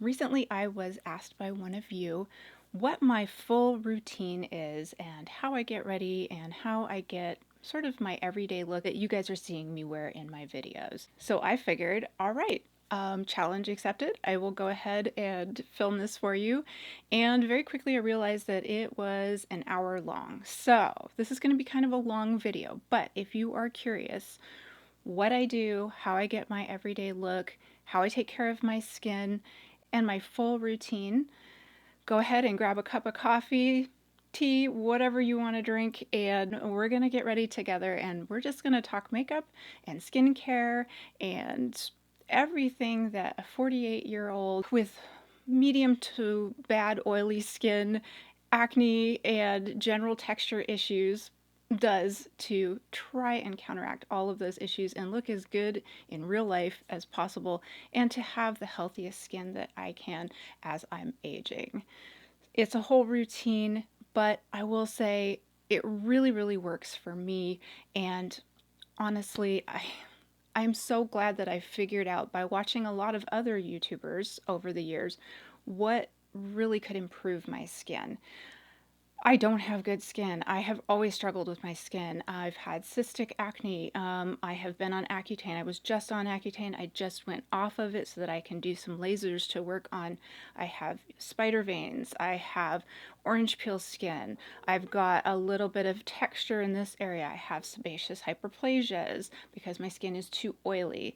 Recently, I was asked by one of you what my full routine is and how I get ready and how I get sort of my everyday look that you guys are seeing me wear in my videos. So I figured, all right, challenge accepted. I will go ahead and film this for you. And very quickly, I realized that it was an hour long. So this is going to be kind of a long video, but if you are curious what I do, how I get my everyday look, how I take care of my skin, and my full routine, go ahead and grab a cup of coffee, tea, whatever you want to drink, and we're going to get ready together and we're just going to talk makeup and skincare and everything that a 48-year-old with medium to bad oily skin, acne, and general texture issues does to try and counteract all of those issues and look as good in real life as possible and to have the healthiest skin that I can as I'm aging. It's a whole routine, but I will say it really, really works for me. And honestly, I'm so glad that I figured out by watching a lot of other YouTubers over the years what really could improve my skin. I don't have good skin. I have always struggled with my skin. I've had cystic acne. I have been on Accutane. I was just on Accutane. I just went off of it so that I can do some lasers to work on. I have spider veins. I have orange peel skin. I've got a little bit of texture in this area. I have sebaceous hyperplasias because my skin is too oily.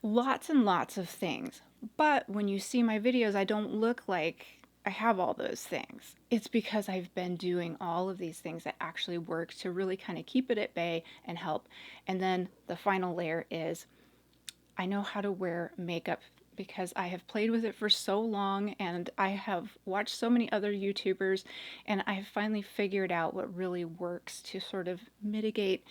Lots and lots of things. But when you see my videos, I don't look like I have all those things. It's because I've been doing all of these things that actually work to really kind of keep it at bay and help. And then the final layer is I know how to wear makeup because I have played with it for so long and I have watched so many other YouTubers and I have finally figured out what really works to sort of mitigate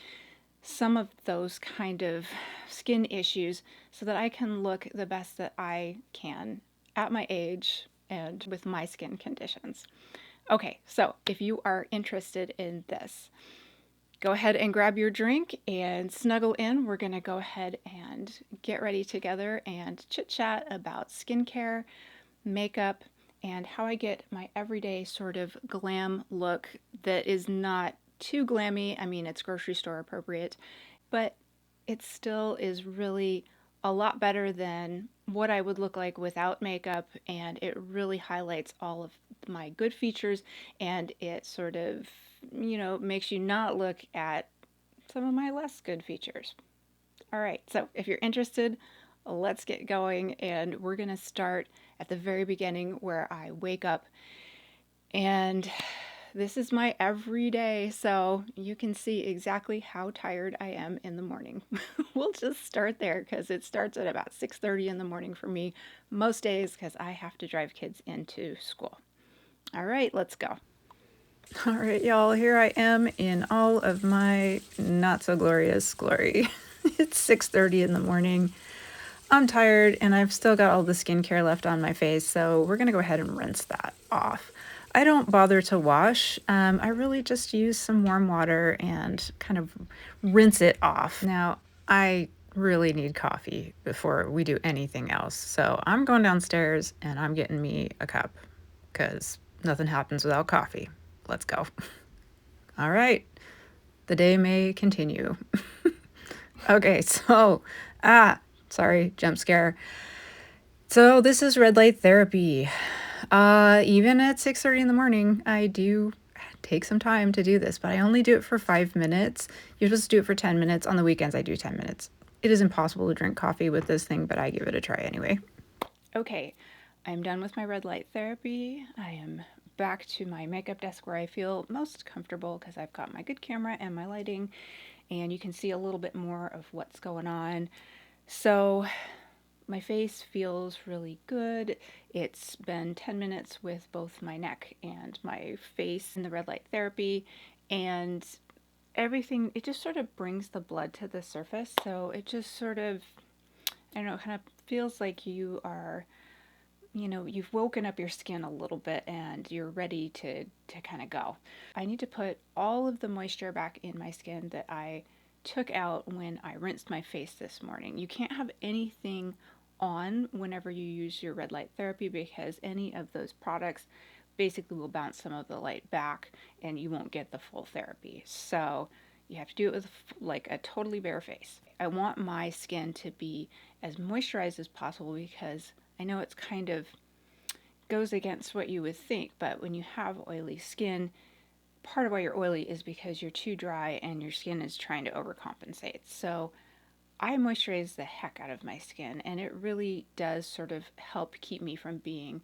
some of those kind of skin issues so that I can look the best that I can at my age and with my skin conditions. Okay, so if you are interested in this, go ahead and grab your drink and snuggle in. We're going to go ahead and get ready together and chit chat about skincare, makeup, and how I get my everyday sort of glam look that is not too glammy. I mean, it's grocery store appropriate, but it still is really a lot better than what I would look like without makeup, and it really highlights all of my good features and it sort of, makes you not look at some of my less good features. All right, so if you're interested, let's get going, and we're going to start at the very beginning where I wake up. And this is my everyday, so you can see exactly how tired I am in the morning. We'll just start there because it starts at about 6:30 in the morning for me most days because I have to drive kids into school. All right, let's go. All right, y'all, here I am in all of my not so glorious glory. It's 6:30 in the morning. I'm tired and I've still got all the skincare left on my face, so we're gonna go ahead and rinse that off. I don't bother to wash. I really just use some warm water and kind of rinse it off. Now, I really need coffee before we do anything else, so I'm going downstairs and I'm getting me a cup because nothing happens without coffee. Let's go. All right, the day may continue. Okay, so, sorry, jump scare. So this is red light therapy. Even at 6:30 in the morning, I do take some time to do this, but I only do it for 5 minutes. You're supposed to do it for 10 minutes. On the weekends, I do 10 minutes. It is impossible to drink coffee with this thing, but I give it a try anyway. Okay, I'm done with my red light therapy. I am back to my makeup desk where I feel most comfortable because I've got my good camera and my lighting, and you can see a little bit more of what's going on. So my face feels really good. It's been 10 minutes with both my neck and my face in the red light therapy, and everything, it just sort of brings the blood to the surface. So it just sort of, I don't know, kind of feels like you are, you've woken up your skin a little bit and you're ready to kind of go. I need to put all of the moisture back in my skin that I took out when I rinsed my face this morning. You can't have anything on whenever you use your red light therapy, because any of those products basically will bounce some of the light back and you won't get the full therapy. So you have to do it with like a totally bare face. I want my skin to be as moisturized as possible because I know it's kind of goes against what you would think, but when you have oily skin, part of why you're oily is because you're too dry and your skin is trying to overcompensate. So I moisturize the heck out of my skin, and it really does sort of help keep me from being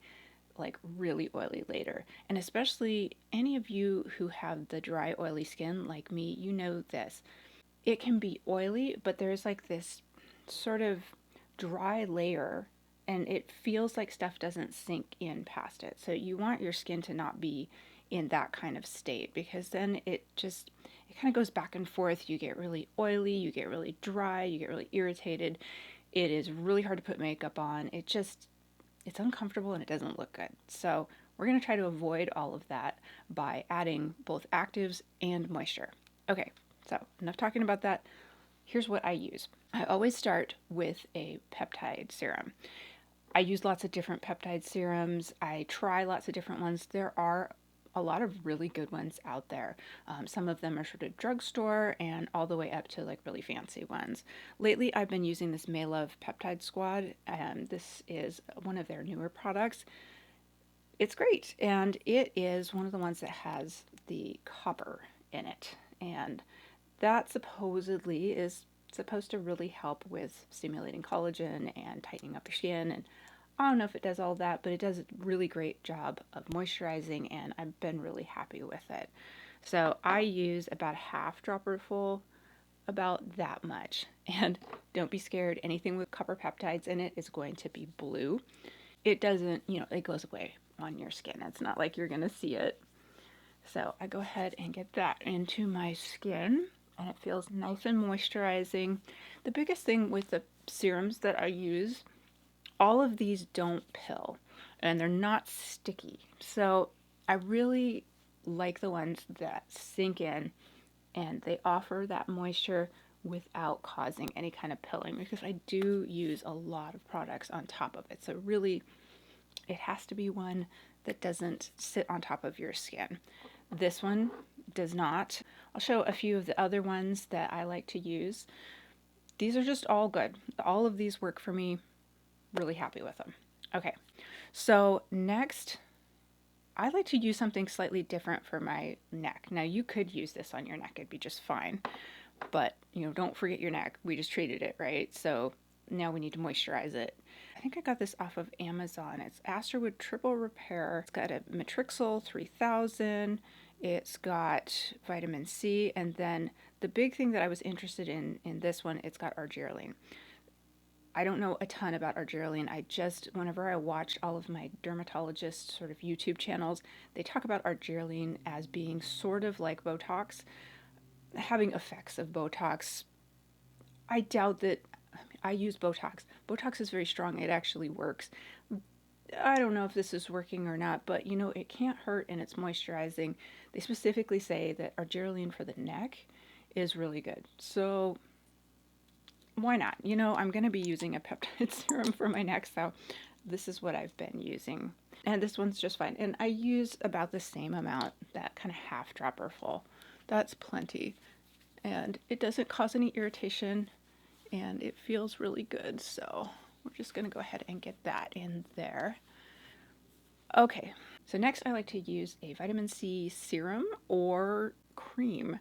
like really oily later. And especially any of you who have the dry, oily skin like me, you know this. It can be oily, but there's like this sort of dry layer, and it feels like stuff doesn't sink in past it. So you want your skin to not be in that kind of state, because then it kind of goes back and forth. You get really oily, you get really dry, you get really irritated. It is really hard to put makeup on. It's uncomfortable and it doesn't look good. So we're going to try to avoid all of that by adding both actives and moisture. Okay, so enough talking about that. Here's what I use. I always start with a peptide serum. I use lots of different peptide serums. I try lots of different ones. There are a lot of really good ones out there. Some of them are sort of drugstore and all the way up to like really fancy ones. Lately, I've been using this Maylove Peptide Squad, and this is one of their newer products. It's great, and it is one of the ones that has the copper in it, and that supposedly is supposed to really help with stimulating collagen and tightening up your skin. And I don't know if it does all that, but it does a really great job of moisturizing, and I've been really happy with it. So I use about a half dropper full, about that much. And don't be scared, anything with copper peptides in it is going to be blue. It doesn't, it goes away on your skin. It's not like you're going to see it. So I go ahead and get that into my skin, and it feels nice and moisturizing. The biggest thing with the serums that I use, all of these don't pill and they're not sticky. So I really like the ones that sink in and they offer that moisture without causing any kind of pilling, because I do use a lot of products on top of it. So really, it has to be one that doesn't sit on top of your skin. This one does not. I'll show a few of the other ones that I like to use. These are just all good. All of these work for me. Really happy with them. Okay, so next, I like to use something slightly different for my neck. Now, you could use this on your neck. It'd be just fine. But, don't forget your neck. We just treated it, right? So now we need to moisturize it. I think I got this off of Amazon. It's Asterwood Triple Repair. It's got a Matrixyl 3000. It's got vitamin C. And then the big thing that I was interested in this one, it's got argireline. I don't know a ton about argireline. Whenever I watch all of my dermatologist sort of YouTube channels, they talk about argireline as being sort of like Botox, having effects of Botox. I doubt that. I use Botox. Botox is very strong. It actually works. I don't know if this is working or not, but it can't hurt and it's moisturizing. They specifically say that argireline for the neck is really good. So why not? I'm going to be using a peptide serum for my neck, so this is what I've been using. And this one's just fine. And I use about the same amount, that kind of half dropper full. That's plenty. And it doesn't cause any irritation, and it feels really good. So we're just going to go ahead and get that in there. Okay, so next I like to use a vitamin C serum or cream.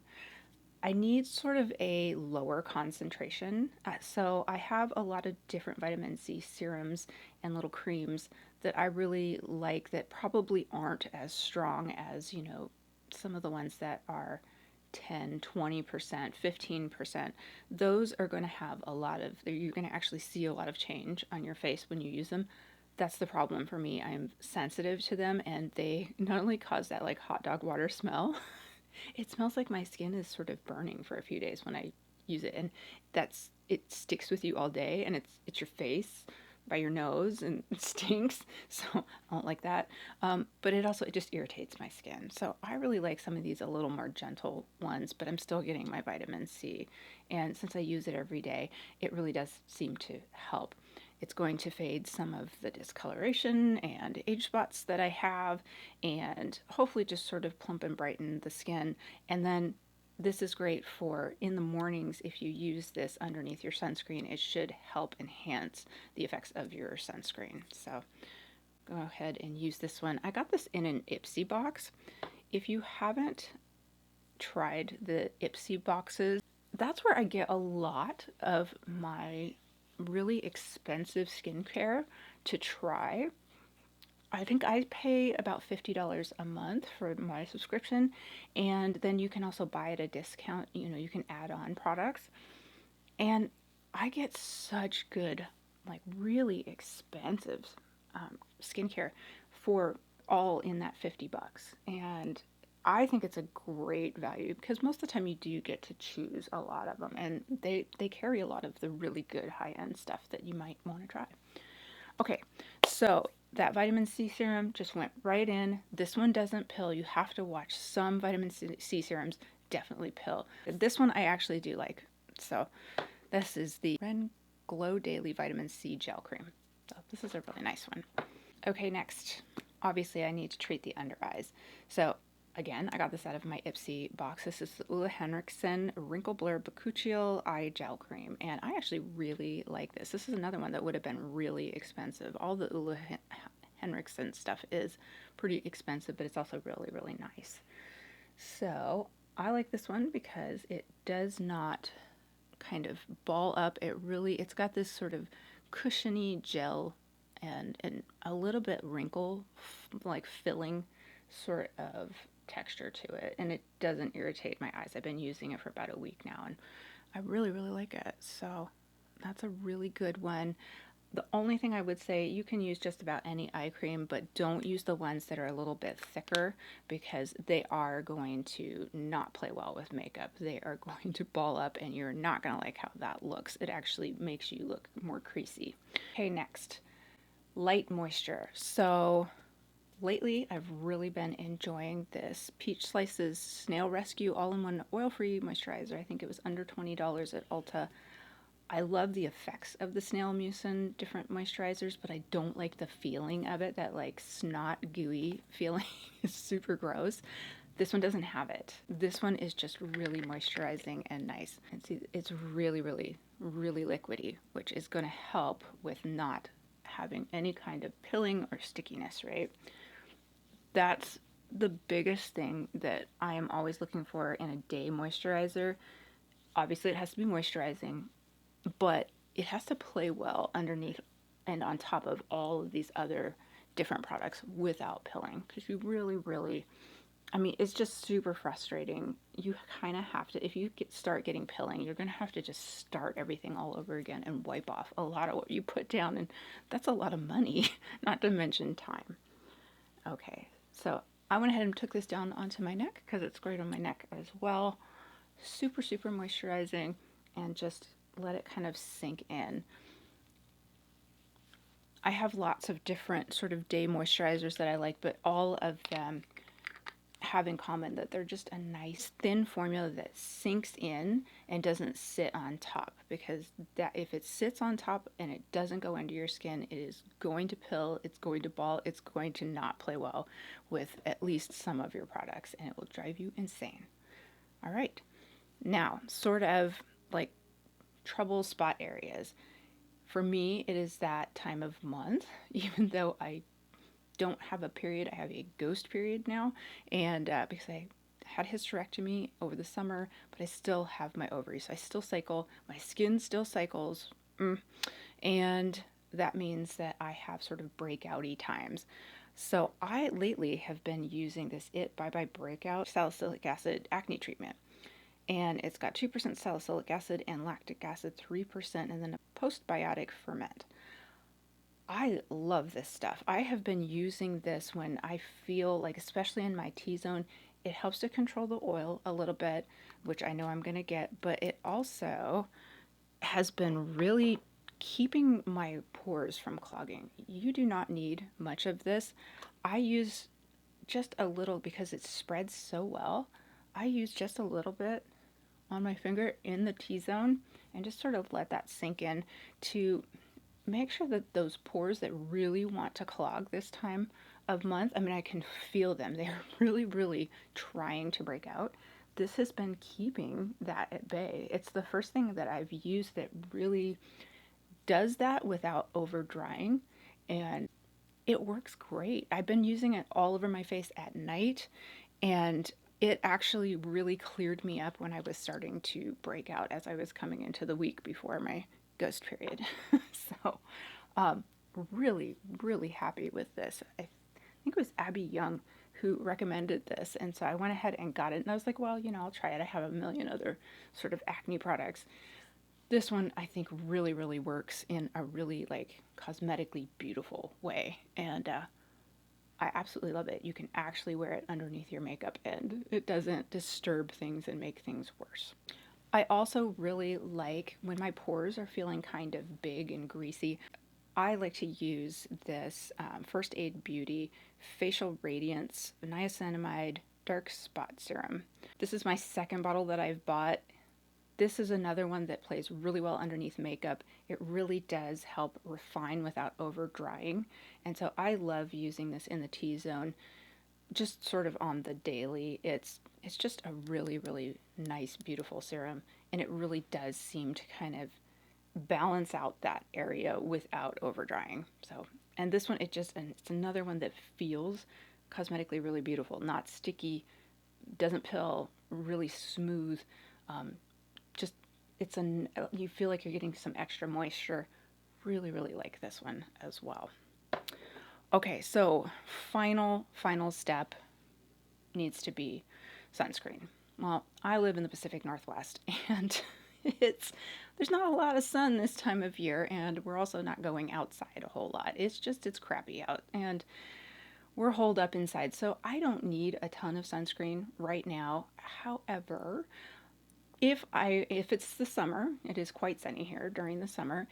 I need sort of a lower concentration. So I have a lot of different vitamin C serums and little creams that I really like that probably aren't as strong as, some of the ones that are 10, 20%, 15%. Those are going to have you're going to actually see a lot of change on your face when you use them. That's the problem for me. I'm sensitive to them, and they not only cause that like hot dog water smell, it smells like my skin is sort of burning for a few days when I use it, and it sticks with you all day, and it's your face by your nose, and it stinks. So I don't like that. But it just irritates my skin. So I really like some of these a little more gentle ones, but I'm still getting my vitamin C, and since I use it every day, it really does seem to help. It's going to fade some of the discoloration and age spots that I have, and hopefully just sort of plump and brighten the skin. And then this is great for in the mornings. If you use this underneath your sunscreen, it should help enhance the effects of your sunscreen. So go ahead and use this one. I got this in an Ipsy box. If you haven't tried the Ipsy boxes, that's where I get a lot of my really expensive skincare to try. I think I pay about $50 a month for my subscription, and then you can also buy at a discount. You know, you can add on products, and I get such good, like really expensive skincare for all in that 50 bucks. And I think it's a great value because most of the time you do get to choose a lot of them, and they carry a lot of the really good high-end stuff that you might want to try. Okay, so that vitamin C serum just went right in. This one doesn't pill. You have to watch. Some vitamin C serums definitely pill. This one I actually do like. So this is the Ren Glow Daily Vitamin C Gel Cream. So this is a really nice one. Okay, next. Obviously I need to treat the under eyes. So again, I got this out of my Ipsy box. This is the Ulla Henriksen Wrinkle Blur Bakuchiol Eye Gel Cream, and I actually really like this. This is another one that would have been really expensive. All the Ulla Henriksen stuff is pretty expensive, but it's also really, really nice. So I like this one because it does not kind of ball up. It's got this sort of cushiony gel and a little bit wrinkle, like filling sort of texture to it, and it doesn't irritate my eyes. I've been using it for about a week now, and I really, really like it. So that's a really good one. The only thing I would say, you can use just about any eye cream, but don't use the ones that are a little bit thicker because they are going to not play well with makeup. They are going to ball up and you're not going to like how that looks. It actually makes you look more creasy. Okay, next, light moisture. So lately, I've really been enjoying this Peach Slices Snail Rescue All-in-One Oil-Free Moisturizer. I think it was under $20 at Ulta. I love the effects of the snail mucin different moisturizers, but I don't like the feeling of it. That like snot gooey feeling is super gross. This one doesn't have it. This one is just really moisturizing and nice. And see, it's really, really, really liquidy, which is going to help with not having any kind of pilling or stickiness, right? That's the biggest thing that I am always looking for in a day moisturizer. Obviously, it has to be moisturizing, but it has to play well underneath and on top of all of these other different products without pilling, because you really, really, I mean, it's just super frustrating. You kind of have to, if you start getting pilling, you're going to have to just start everything all over again and wipe off a lot of what you put down, and that's a lot of money, not to mention time. Okay, so I went ahead and took this down onto my neck because it's great on my neck as well. Super, super moisturizing, and just let it kind of sink in. I have lots of different sort of day moisturizers that I like, but all of them have in common that they're just a nice thin formula that sinks in and doesn't sit on top, because that if it sits on top and it doesn't go into your skin, it is going to pill, it's going to ball, it's going to not play well with at least some of your products, and it will drive you insane. All right, now sort of like trouble spot areas. For me, it is that time of month. Even though I don't have a period, I have a ghost period now, and because I had hysterectomy over the summer, but I still have my ovaries, so I still cycle, my skin still cycles, and that means that I have sort of breakouty times. So I lately have been using this It Bye Bye Breakout salicylic acid acne treatment. And it's got 2% salicylic acid and lactic acid 3%, and then a postbiotic ferment. I love this stuff. I have been using this when I feel like, especially in my T-zone, it helps to control the oil a little bit, which I know I'm going to get, but it also has been really keeping my pores from clogging. You do not need much of this. I use just a little because it spreads so well. I use just a little bit on my finger in the T-zone and just sort of let that sink in to make sure that those pores that really want to clog this time of month, I mean, I can feel them. They're really, really trying to break out. This has been keeping that at bay. It's the first thing that I've used that really does that without over drying, and it works great. I've been using it all over my face at night, and it actually really cleared me up when I was starting to break out as I was coming into the week before my ghost period. So, um, really, really happy with this. I think it was Abby Young who recommended this, and so I went ahead and got it. And I was like, well, I'll try it. I have a million other sort of acne products. This one I think really, really works in a really like cosmetically beautiful way, and I absolutely love it. You can actually wear it underneath your makeup and it doesn't disturb things and make things worse. I also really like when my pores are feeling kind of big and greasy. I like to use this First Aid Beauty Facial Radiance Niacinamide Dark Spot Serum. This is my second bottle that I've bought. This is another one that plays really well underneath makeup. It really does help refine without over drying. And so I love using this in the T-zone, just sort of on the daily. It's just a really, really nice, beautiful serum. And it really does seem to kind of balance out that area without over drying. So, and this one, and it's another one that feels cosmetically really beautiful, not sticky, doesn't pill, really smooth. Um, just you feel like you're getting some extra moisture. Really, really like this one as well. Okay, so final step needs to be sunscreen. Well, I live in the Pacific Northwest, and there's not a lot of sun this time of year, and we're also not going outside a whole lot. It's crappy out, and we're holed up inside, so I don't need a ton of sunscreen right now. However, if it's the summer, it is quite sunny here during the summer,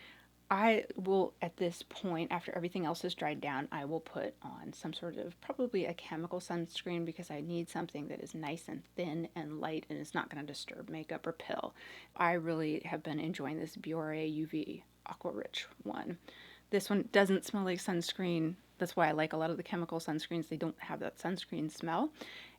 I will, at this point, after everything else has dried down, I will put on some sort of, probably a chemical sunscreen, because I need something that is nice and thin and light and is not going to disturb makeup or pill. I really have been enjoying this Biore UV Aqua Rich one. This one doesn't smell like sunscreen. That's why I like a lot of the chemical sunscreens. They don't have that sunscreen smell.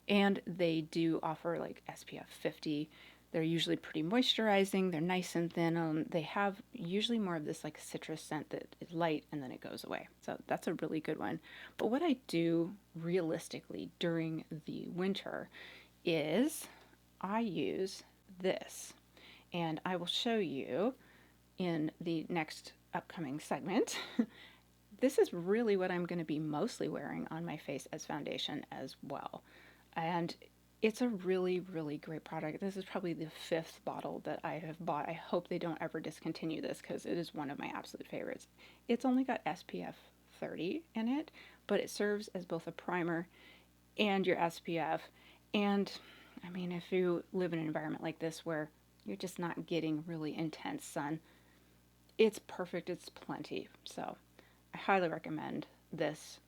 And they do offer like SPF 50. They're usually pretty moisturizing. They're nice and thin. They have usually more of this like citrus scent that is light and then it goes away. So that's a really good one. But what I do realistically during the winter is I use this. And I will show you in the next upcoming segment. This is really what I'm going to be mostly wearing on my face as foundation as well. And it's a really, really great product. This is probably the 5th bottle that I have bought. I hope they don't ever discontinue this because it is one of my absolute favorites. It's only got SPF 30 in it, but it serves as both a primer and your SPF. And I mean, if you live in an environment like this where you're just not getting really intense sun, it's perfect. It's plenty. So I highly recommend this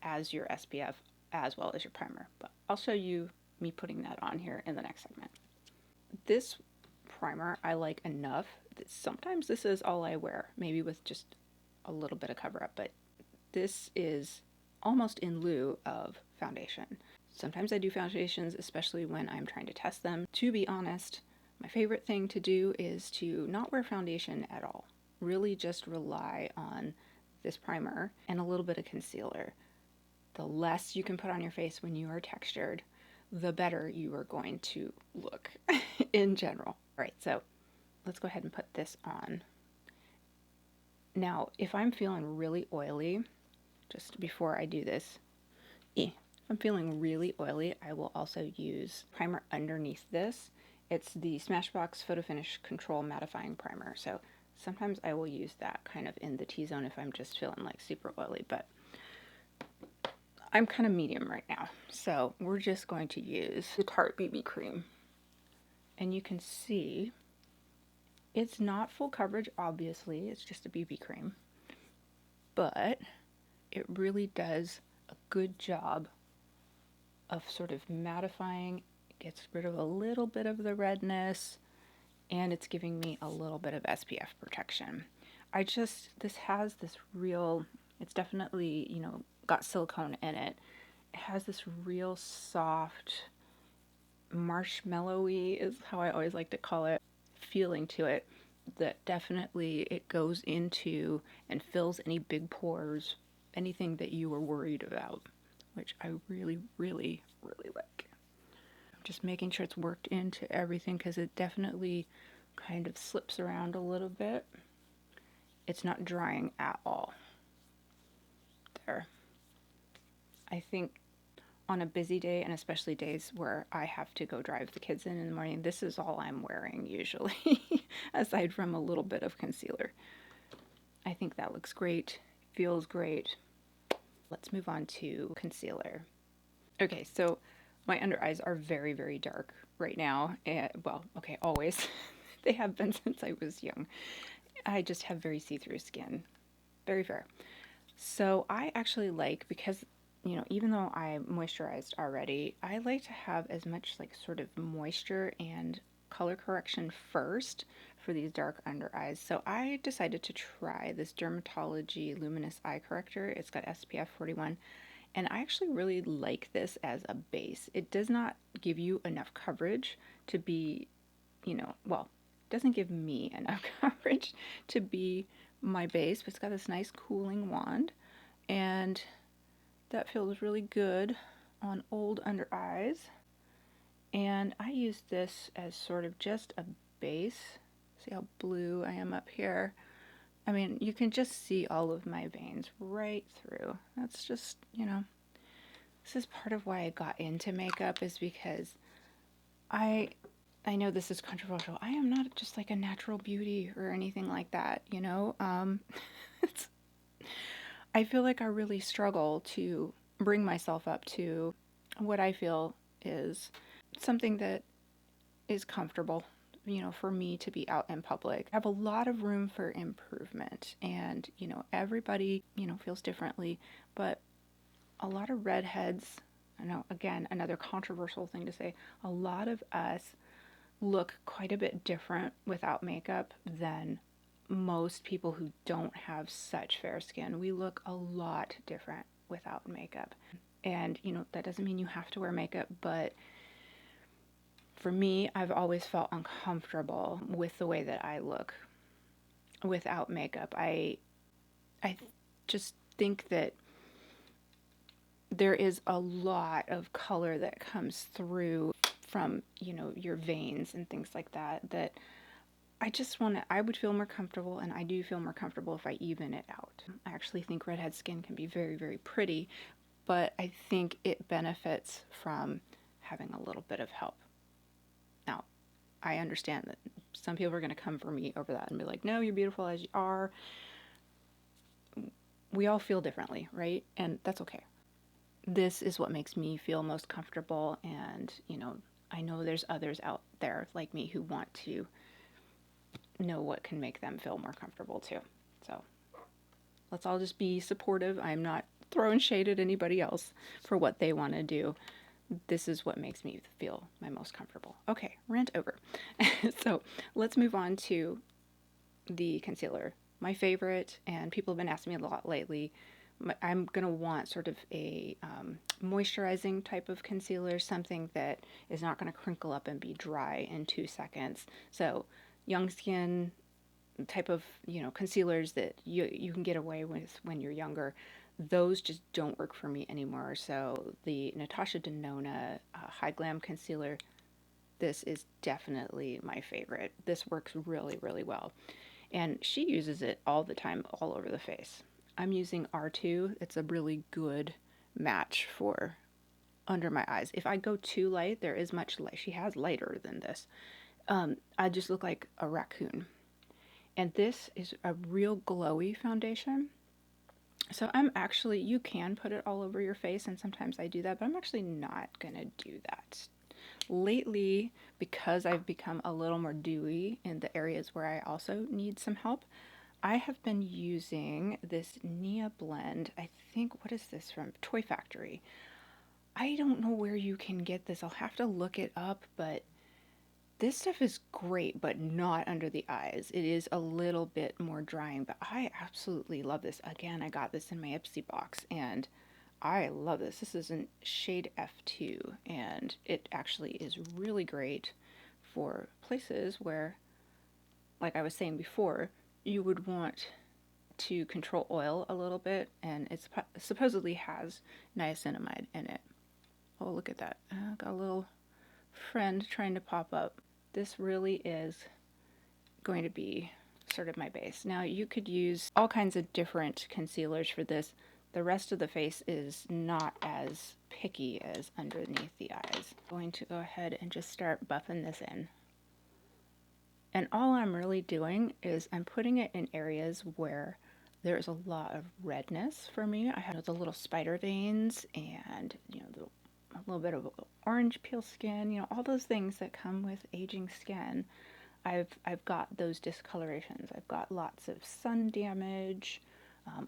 as your SPF as well as your primer. But I'll show you me putting that on here in the next segment. This primer I like enough that sometimes this is all I wear, maybe with just a little bit of cover up, but this is almost in lieu of foundation. Sometimes I do foundations, especially when I'm trying to test them. To be honest, my favorite thing to do is to not wear foundation at all. Really just rely on this primer and a little bit of concealer. The less you can put on your face when you are textured, the better you are going to look in general. All right, so let's go ahead and put this on. Now, if I'm feeling really oily, just before I do this, if I'm feeling really oily, I will also use primer underneath this. It's the Smashbox Photo Finish Control Mattifying Primer. So sometimes I will use that kind of in the T-zone if I'm just feeling like super oily, but I'm kind of medium right now. So we're just going to use the Tarte BB cream. And you can see it's not full coverage, obviously. It's just a BB cream. But it really does a good job of sort of mattifying. It gets rid of a little bit of the redness, and it's giving me a little bit of SPF protection. this has this real, it's definitely, got silicone in it. It has this real soft, marshmallowy is how I always like to call it, feeling to it that definitely it goes into and fills any big pores, anything that you were worried about, which I really, really, really like. Just making sure it's worked into everything because it definitely kind of slips around a little bit. It's not drying at all. There. I think on a busy day, and especially days where I have to go drive the kids in the morning, this is all I'm wearing usually, aside from a little bit of concealer. I think that looks great, feels great. Let's move on to concealer. Okay, so my under eyes are very, very dark right now. Well, okay, always. They have been since I was young. I just have very see-through skin, very fair. So I actually like, because even though I moisturized already, I like to have as much like sort of moisture and color correction first for these dark under eyes. So I decided to try this Dermatology Luminous Eye Corrector. It's got SPF 41, and I actually really like this as a base. It does not give you enough coverage to be, well, it doesn't give me enough coverage to be my base, but it's got this nice cooling wand, and that feels really good on old under eyes. And I use this as sort of just a base. See how blue I am up here? I mean, you can just see all of my veins right through. That's just, this is part of why I got into makeup, is because I know this is controversial. I am not just like a natural beauty or anything like that, it's, I feel like I really struggle to bring myself up to what I feel is something that is comfortable, for me to be out in public. I have a lot of room for improvement, and, everybody, feels differently, but a lot of redheads, I know, again, another controversial thing to say, a lot of us look quite a bit different without makeup than most people who don't have such fair skin. We look a lot different without makeup. And, that doesn't mean you have to wear makeup, but for me, I've always felt uncomfortable with the way that I look without makeup. I just think that there is a lot of color that comes through from, your veins and things like that, that I would feel more comfortable, and I do feel more comfortable if I even it out. I actually think redhead skin can be very, very pretty, but I think it benefits from having a little bit of help. Now, I understand that some people are going to come for me over that and be like, no, you're beautiful as you are. We all feel differently, right? And that's okay. This is what makes me feel most comfortable, and, I know there's others out there like me who want to know what can make them feel more comfortable too. So let's all just be supportive. I'm not throwing shade at anybody else for what they want to do. This is what makes me feel my most comfortable. Okay, rant over. So let's move on to the concealer. My favorite, and people have been asking me a lot lately, I'm going to want sort of a moisturizing type of concealer, something that is not going to crinkle up and be dry in 2 seconds. So young skin type of, concealers that you can get away with when you're younger, those just don't work for me anymore. So the Natasha Denona High Glam Concealer, this is definitely my favorite. This works really, really well. And she uses it all the time, all over the face. I'm using R2. It's a really good match for under my eyes. If I go too light, there is much light. She has lighter than this. I just look like a raccoon. And this is a real glowy foundation. So you can put it all over your face, and sometimes I do that, but I'm actually not going to do that. Lately, because I've become a little more dewy in the areas where I also need some help, I have been using this Nia blend. I think, what is this from? Toy Factory. I don't know where you can get this. I'll have to look it up, but This stuff is great, but not under the eyes. It is a little bit more drying, but I absolutely love this. Again, I got this in my Ipsy box, and I love this. This is in shade F2, and it actually is really great for places where, like I was saying before, you would want to control oil a little bit, and it supposedly has niacinamide in it. Oh, look at that. Got a little friend trying to pop up. This really is going to be sort of my base. Now, you could use all kinds of different concealers for this. The rest of the face is not as picky as underneath the eyes. I'm going to go ahead and just start buffing this in. And all I'm really doing is I'm putting it in areas where there's a lot of redness for me. I have the little spider veins and, a little bit of orange peel skin, all those things that come with aging skin. I've got those discolorations. I've got lots of sun damage.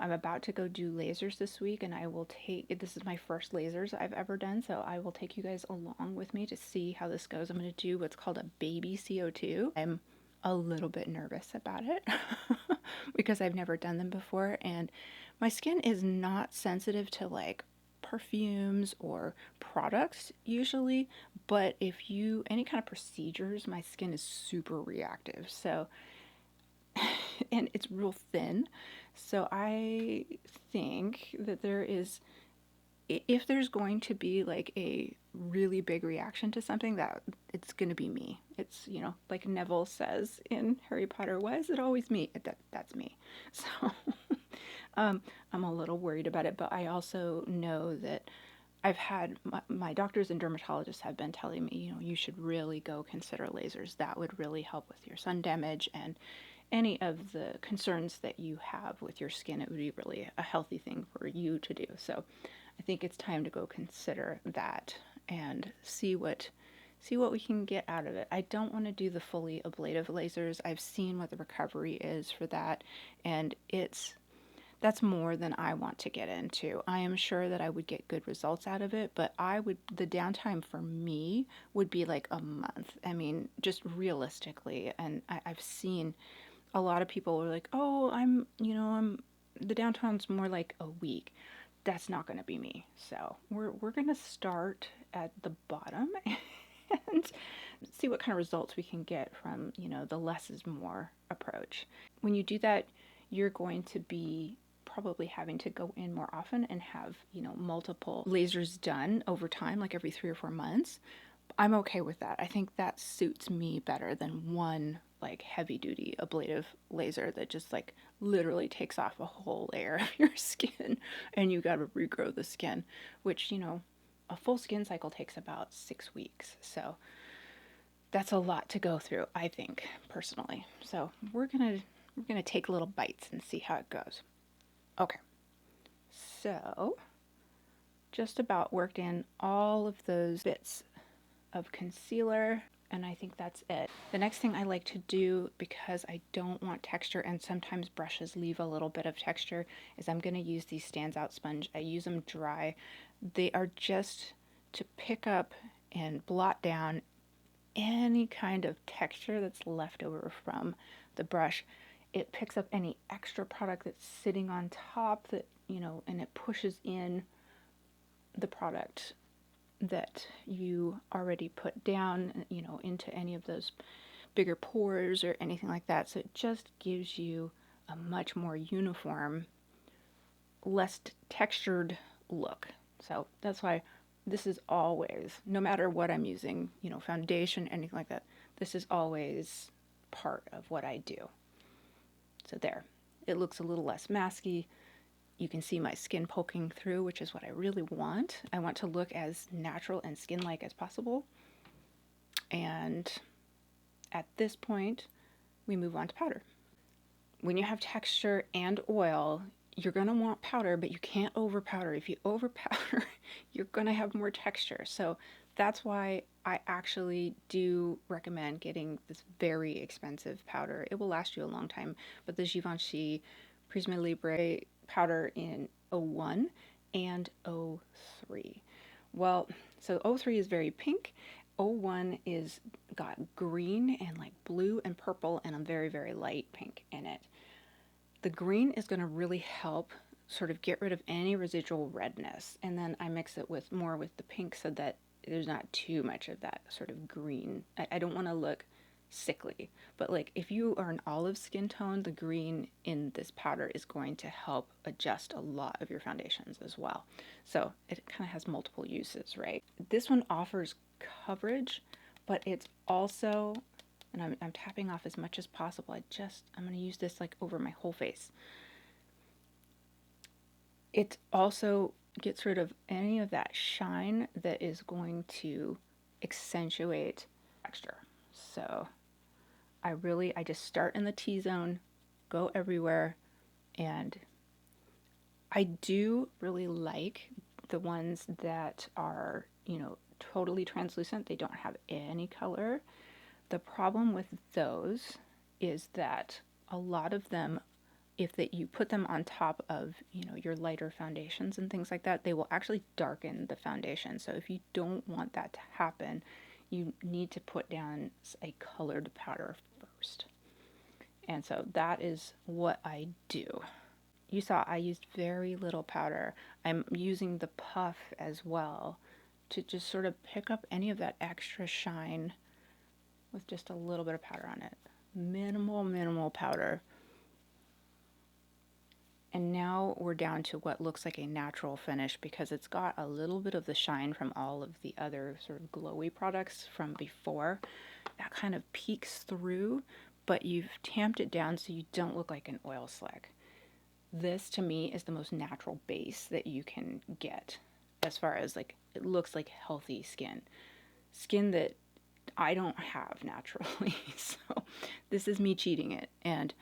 I'm about to go do lasers this week, and this is my first lasers I've ever done, so I will take you guys along with me to see how this goes. I'm going to do what's called a baby CO2. I'm a little bit nervous about it because I've never done them before, and my skin is not sensitive to like perfumes or products usually, but any kind of procedures, my skin is super reactive. So, and it's real thin. So I think that if there's going to be like a really big reaction to something, that it's going to be me. It's, like Neville says in Harry Potter, why is it always me? That's me. So I'm a little worried about it, but I also know that I've had my doctors and dermatologists have been telling me, you should really go consider lasers. That would really help with your sun damage and any of the concerns that you have with your skin. It would be really a healthy thing for you to do. So I think it's time to go consider that and see what we can get out of it. I don't want to do the fully ablative lasers. I've seen what the recovery is for that, and that's more than I want to get into. I am sure that I would get good results out of it, but the downtime for me would be like a month. I mean, just realistically. And I've seen a lot of people were like, oh, the downtime's more like a week. That's not going to be me. So we're going to start at the bottom and see what kind of results we can get from, the less is more approach. When you do that, you're going to be probably having to go in more often and have, multiple lasers done over time, like every 3 or 4 months. I'm okay with that. I think that suits me better than one like heavy duty ablative laser that just like literally takes off a whole layer of your skin and you got to regrow the skin, which, a full skin cycle takes about 6 weeks. So that's a lot to go through, I think, personally. So we're going to take little bites and see how it goes. Okay. So just about worked in all of those bits of concealer, and I think that's it. The next thing I like to do, because I don't want texture and sometimes brushes leave a little bit of texture, is I'm going to use these Stands Out sponge. I use them dry. They are just to pick up and blot down any kind of texture that's left over from the brush. It picks up any extra product that's sitting on top that, and it pushes in the product that you already put down, into any of those bigger pores or anything like that. So it just gives you a much more uniform, less textured look. So that's why this is always, no matter what I'm using, foundation, anything like that, this is always part of what I do. So there, it looks a little less masky. You can see my skin poking through, which is what I really want. I want to look as natural and skin-like as possible. And at this point, we move on to powder. When you have texture and oil, you're going to want powder, but you can't over powder. If you over powder, you're going to have more texture. So that's why I actually do recommend getting this very expensive powder. It will last you a long time, but the Givenchy Prisma Libre powder in 01 and 03. Well, so 03 is very pink, 01 is got green and like blue and purple and a very, very light pink in it. The green is going to really help sort of get rid of any residual redness. And then I mix it with more with the pink so that there's not too much of that sort of green. I don't want to look sickly, but like if you are an olive skin tone, the green in this powder is going to help adjust a lot of your foundations as well. So it kind of has multiple uses, right? This one offers coverage, but it's also, and I'm tapping off as much as possible. I'm going to use this like over my whole face. It also gets rid of any of that shine that is going to accentuate texture. So I just start in the T-zone, go everywhere, and I do really like the ones that are, totally translucent. They don't have any color. The problem with those is that a lot of them, if that you put them on top of, your lighter foundations and things like that, they will actually darken the foundation. So if you don't want that to happen, you need to put down a colored powder first. And so that is what I do. You saw I used very little powder. I'm using the puff as well to just sort of pick up any of that extra shine with just a little bit of powder on it. Minimal powder. And now we're down to what looks like a natural finish because it's got a little bit of the shine from all of the other sort of glowy products from before. That kind of peeks through, but you've tamped it down so you don't look like an oil slick. This to me is the most natural base that you can get as far as like it looks like healthy skin that I don't have naturally. So this is me cheating it. And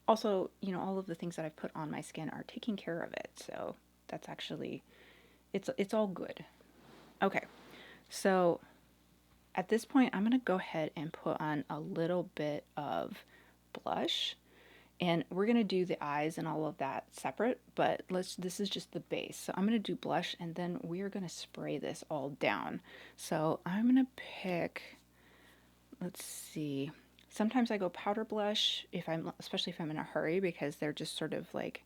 also, all of the things that I've put on my skin are taking care of it. So that's actually, it's all good. Okay, so at this point, I'm going to go ahead and put on a little bit of blush. And we're going to do the eyes and all of that separate, but this is just the base. So I'm going to do blush and then we are going to spray this all down. So I'm going to pick, let's see. Sometimes I go powder blush especially if I'm in a hurry because they're just sort of like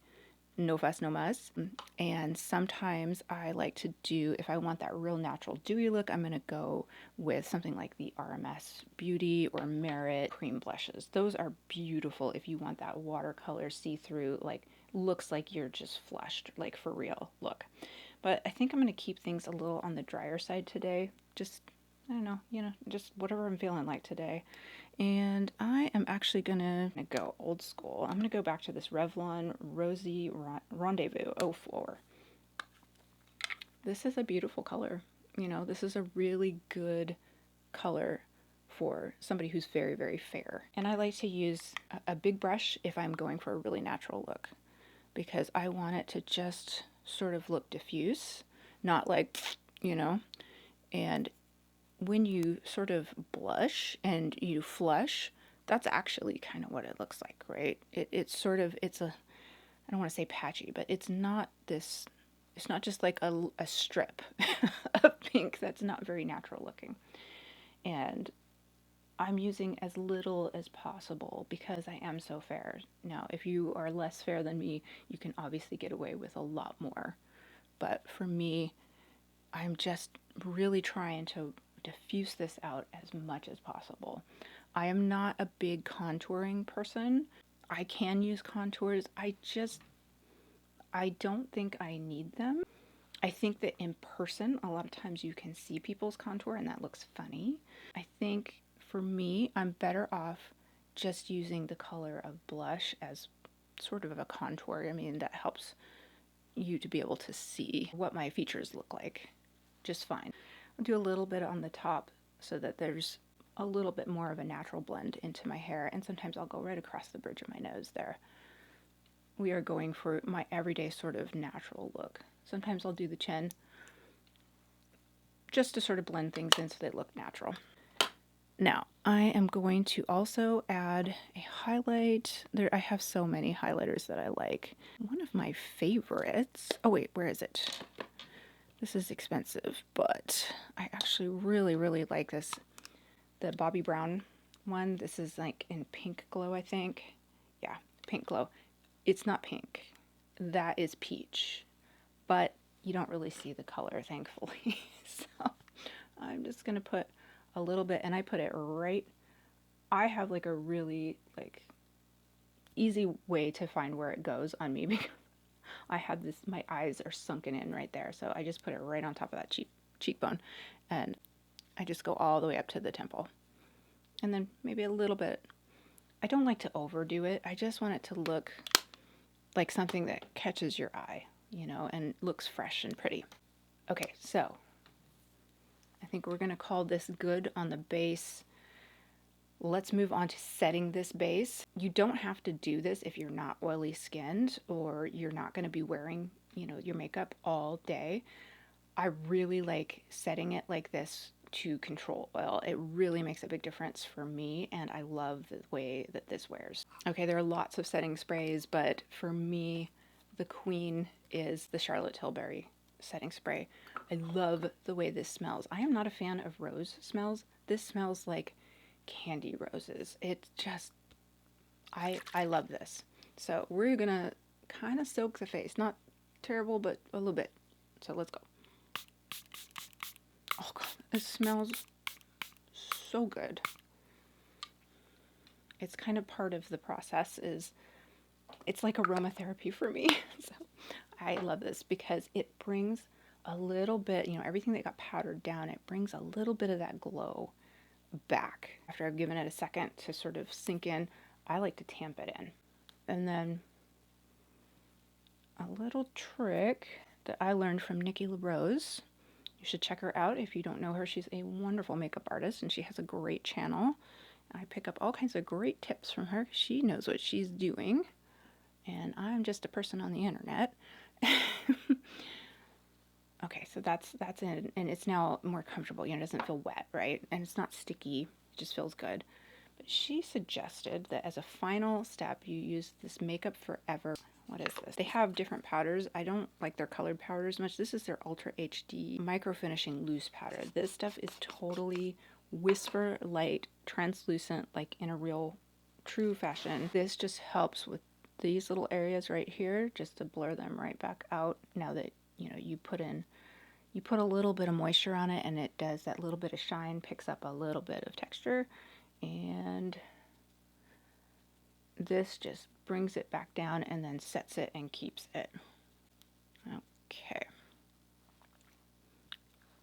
no fuss, no muss. And sometimes I like to do, if I want that real natural dewy look, I'm going to go with something like the RMS Beauty or Merit cream blushes. Those are beautiful if you want that watercolor see-through, like looks like you're just flushed, like for real look. But I think I'm going to keep things a little on the drier side today. Just, I don't know, just whatever I'm feeling like today. And I am actually going to go old school. I'm going to go back to this Revlon Rosy Rendezvous 04. This is a beautiful color. This is a really good color for somebody who's very, very fair. And I like to use a big brush if I'm going for a really natural look because I want it to just sort of look diffuse, not like, and when you sort of blush and you flush, that's actually kind of what it looks like, right? It's sort of, I don't want to say patchy, but it's not just like a strip of pink that's not very natural looking. And I'm using as little as possible because I am so fair. Now, if you are less fair than me, you can obviously get away with a lot more. But for me, I'm just really trying to diffuse this out as much as possible. I am not a big contouring person. I can use contours. I don't think I need them. I think that in person, a lot of times you can see people's contour and that looks funny. I think for me, I'm better off just using the color of blush as sort of a contour. I mean, that helps you to be able to see what my features look like just fine. I'll do a little bit on the top so that there's a little bit more of a natural blend into my hair, and sometimes I'll go right across the bridge of my nose there. We are going for my everyday sort of natural look. Sometimes I'll do the chin just to sort of blend things in so they look natural. Now, I am going to also add a highlight. I have so many highlighters that I like. One of my favorites, oh wait, where is it? This is expensive, but I actually really like this. The Bobbi Brown one. This is like in Pink Glow, I think. Yeah, Pink Glow. It's not pink. That is peach. But you don't really see the color, thankfully. So I'm just going to put a little bit, and I put it right. I have like a really like easy way to find where it goes on me because I have this, my eyes are sunken in right there. So I just put it right on top of that cheekbone, and I just go all the way up to the temple. And then maybe a little bit. I don't like to overdo it. I just want it to look like something that catches your eye, you know, and looks fresh and pretty. Okay, so I think we're going to call this good on the base. Let's move on to setting this base. You don't have to do this if you're not oily skinned or you're not going to be wearing, you know, your makeup all day. I really like setting it like this to control oil. It really makes a big difference for me, and I love the way that this wears. Okay, there are lots of setting sprays, but for me, the queen is the Charlotte Tilbury setting spray. I love the way this smells. I am not a fan of rose smells. This smells like candy roses. It just, I love this. So we're gonna kind of soak the face. Not terrible, but a little bit. So let's go. Oh God, it smells so good. It's kind of part of the process. It's like aromatherapy for me. So I love this because it brings a little bit, you know, everything that got powdered down, it brings a little bit of that glow back. After I've given it a second to sort of sink in, I like to tamp it in. And then a little trick that I learned from Nikki LaRose. You should check her out if you don't know her. She's a wonderful makeup artist and she has a great channel. I pick up all kinds of great tips from her. She knows what she's doing. And I'm just a person on the internet. Okay, so that's it. And it's now more comfortable. You know, it doesn't feel wet, right? And it's not sticky. It just feels good. But she suggested that as a final step, you use this Makeup Forever. What is this? They have different powders. I don't like their colored powders much. This is their Ultra HD Micro Finishing Loose Powder. This stuff is totally whisper light, translucent, like in a real, true fashion. This just helps with these little areas right here, just to blur them right back out. Now that, you know, you put a little bit of moisture on it, and it does that little bit of shine, picks up a little bit of texture, and this just brings it back down and then sets it and keeps it.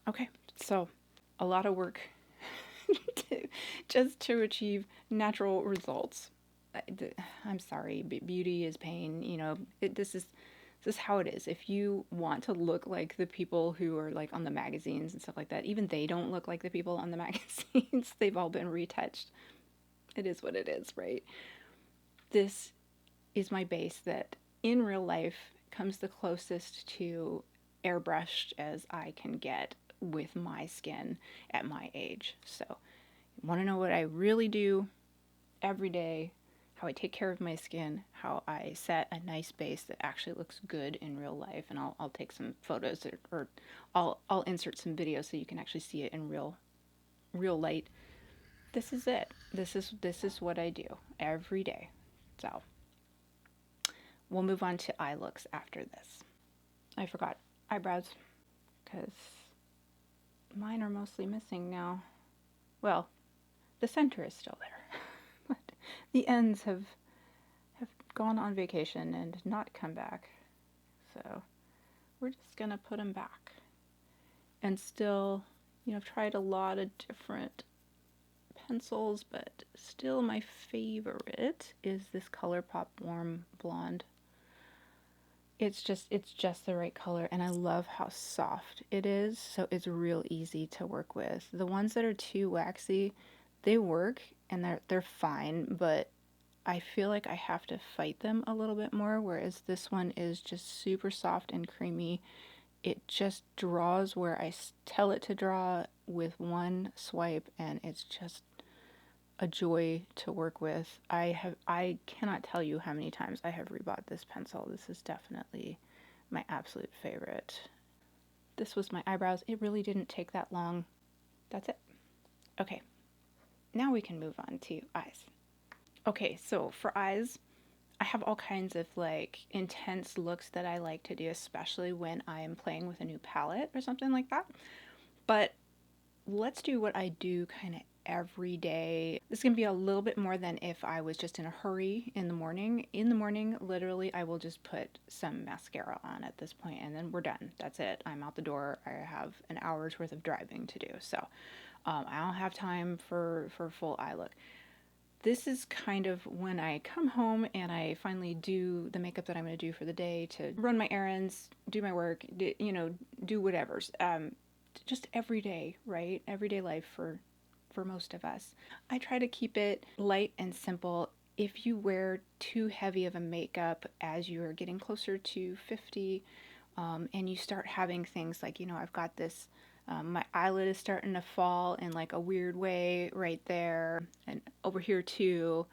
Okay, so a lot of work just to achieve natural results. I'm sorry, beauty is pain. You know, this is how it is. If you want to look like the people who are like on the magazines and stuff like that, even they don't look like the people on the magazines. They've all been retouched. It is what it is, right? This is my base that in real life comes the closest to airbrushed as I can get with my skin at my age. So, want to know what I really do every day, how I take care of my skin, how I set a nice base that actually looks good in real life, and I'll take some photos or I'll insert some videos so you can actually see it in real light. This is it. This is what I do every day. So we'll move on to eye looks after this. I forgot eyebrows because mine are mostly missing now. Well, the center is still there, but the ends have gone on vacation and not come back. So we're just gonna put them back. And still, you know, I've tried a lot of different pencils, but still my favorite is this ColourPop Warm Blonde. It's just the right color, and I love how soft it is, so it's real easy to work with. The ones that are too waxy, they work and they're fine, but I feel like I have to fight them a little bit more, whereas this one is just super soft and creamy. It just draws where I tell it to draw with one swipe, and it's just a joy to work with. I cannot tell you how many times I have rebought this pencil. This is definitely my absolute favorite. This was my eyebrows. It really didn't take that long. That's it. Okay, now we can move on to eyes. Okay, so for eyes, I have all kinds of like intense looks that I like to do, especially when I am playing with a new palette or something like that. But let's do what I do kind of every day. This can be a little bit more than if I was just in a hurry in the morning. In the morning, literally, I will just put some mascara on at this point and then we're done. That's it. I'm out the door. I have an hour's worth of driving to do. So I don't have time for full eye look. This is kind of when I come home and I finally do the makeup that I'm going to do for the day, to run my errands, do my work, do whatever's. Just everyday, right? Everyday life for most of us. I try to keep it light and simple. If you wear too heavy of a makeup as you're getting closer to 50, and you start having things like, I've got this, my eyelid is starting to fall in like a weird way right there, and over here too.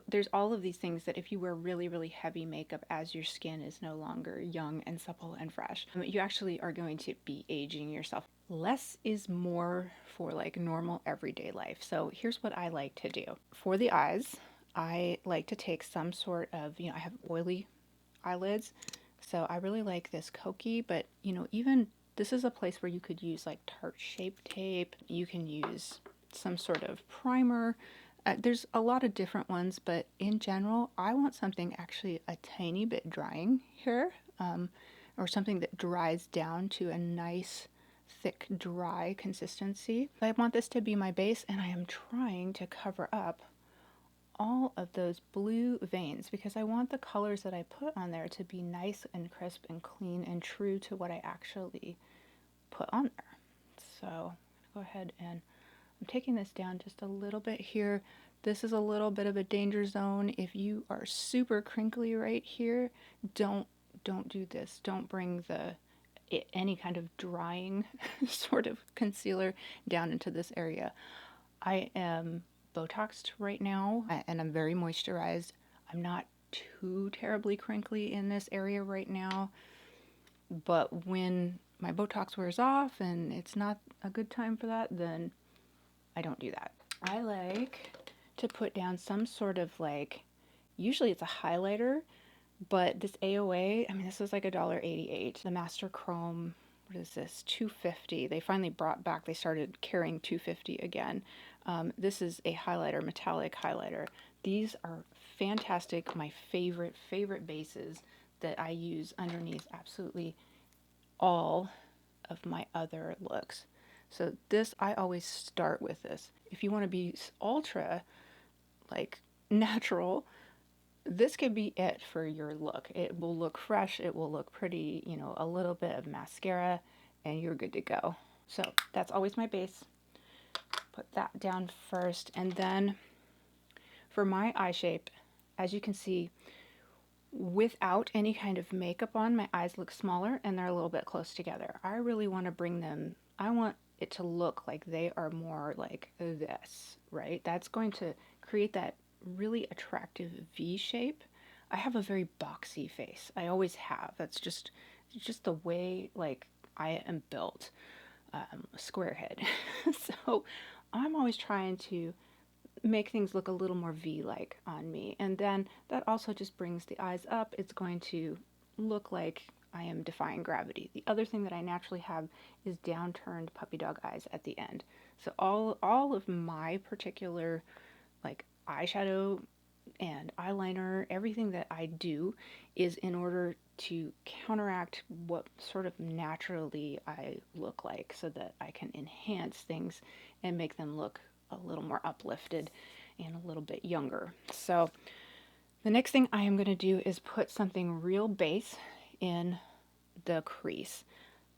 There's all of these things that if you wear really, really heavy makeup as your skin is no longer young and supple and fresh, you actually are going to be aging yourself. Less is more for like normal everyday life. So here's what I like to do. For the eyes, I like to take some sort of, I have oily eyelids, so I really like this Koki, but even this is a place where you could use like Tarte Shape Tape. You can use some sort of primer. There's a lot of different ones, but in general, I want something actually a tiny bit drying here, or something that dries down to a nice, thick, dry consistency. I want this to be my base, and I am trying to cover up all of those blue veins because I want the colors that I put on there to be nice and crisp and clean and true to what I actually put on there. So I'm going to go ahead and I'm taking this down just a little bit here. This is a little bit of a danger zone. If you are super crinkly right here, don't do this. Don't bring any kind of drying sort of concealer down into this area. I am Botoxed right now and I'm very moisturized. I'm not too terribly crinkly in this area right now, but when my Botox wears off and it's not a good time for that, then I don't do that. I like to put down some sort of like, usually it's a highlighter, but this AOA, this is like $1.88. The Master Chrome, what is this, $2.50. They finally brought back, they started carrying $2.50 again. This is a highlighter, metallic highlighter. These are fantastic, my favorite bases that I use underneath absolutely all of my other looks. So this, I always start with this. If you want to be ultra, like, natural, this could be it for your look. It will look fresh, it will look pretty, a little bit of mascara, and you're good to go. So that's always my base. Put that down first, and then for my eye shape, as you can see, without any kind of makeup on, my eyes look smaller and they're a little bit close together. I really want to bring them, I want it to look like they are more like this, right? That's going to create that really attractive V shape. I have a very boxy face. I always have. That's just the way like I am built, square head. So I'm always trying to make things look a little more V-like on me. And then that also just brings the eyes up. It's going to look like I am defying gravity. The other thing that I naturally have is downturned puppy dog eyes at the end. So all of my particular like eyeshadow and eyeliner, everything that I do is in order to counteract what sort of naturally I look like, so that I can enhance things and make them look a little more uplifted and a little bit younger. So the next thing I am going to do is put something real base in the crease.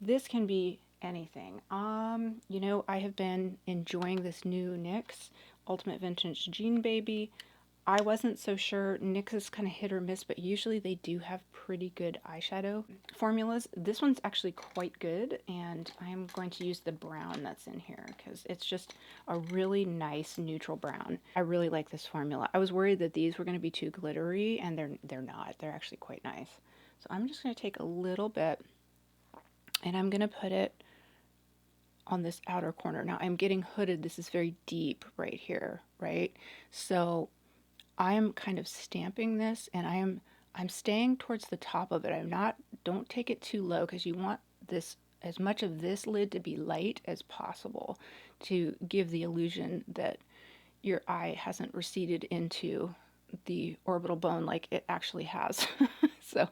This can be anything. I have been enjoying this new NYX Ultimate Vintage Jean Baby. I wasn't so sure. NYX is kind of hit or miss, but usually they do have pretty good eyeshadow formulas. This one's actually quite good, and I'm going to use the brown that's in here because it's just a really nice neutral brown. I really like this formula. I was worried that these were going to be too glittery, and they're not. They're actually quite nice. So I'm just going to take a little bit And I'm going to put it on this outer corner. Now I'm getting hooded. This is very deep right here, right? So I am kind of stamping this, and I'm staying towards the top of it. Don't take it too low, because you want this, as much of this lid to be light as possible, to give the illusion that your eye hasn't receded into the orbital bone like it actually has. So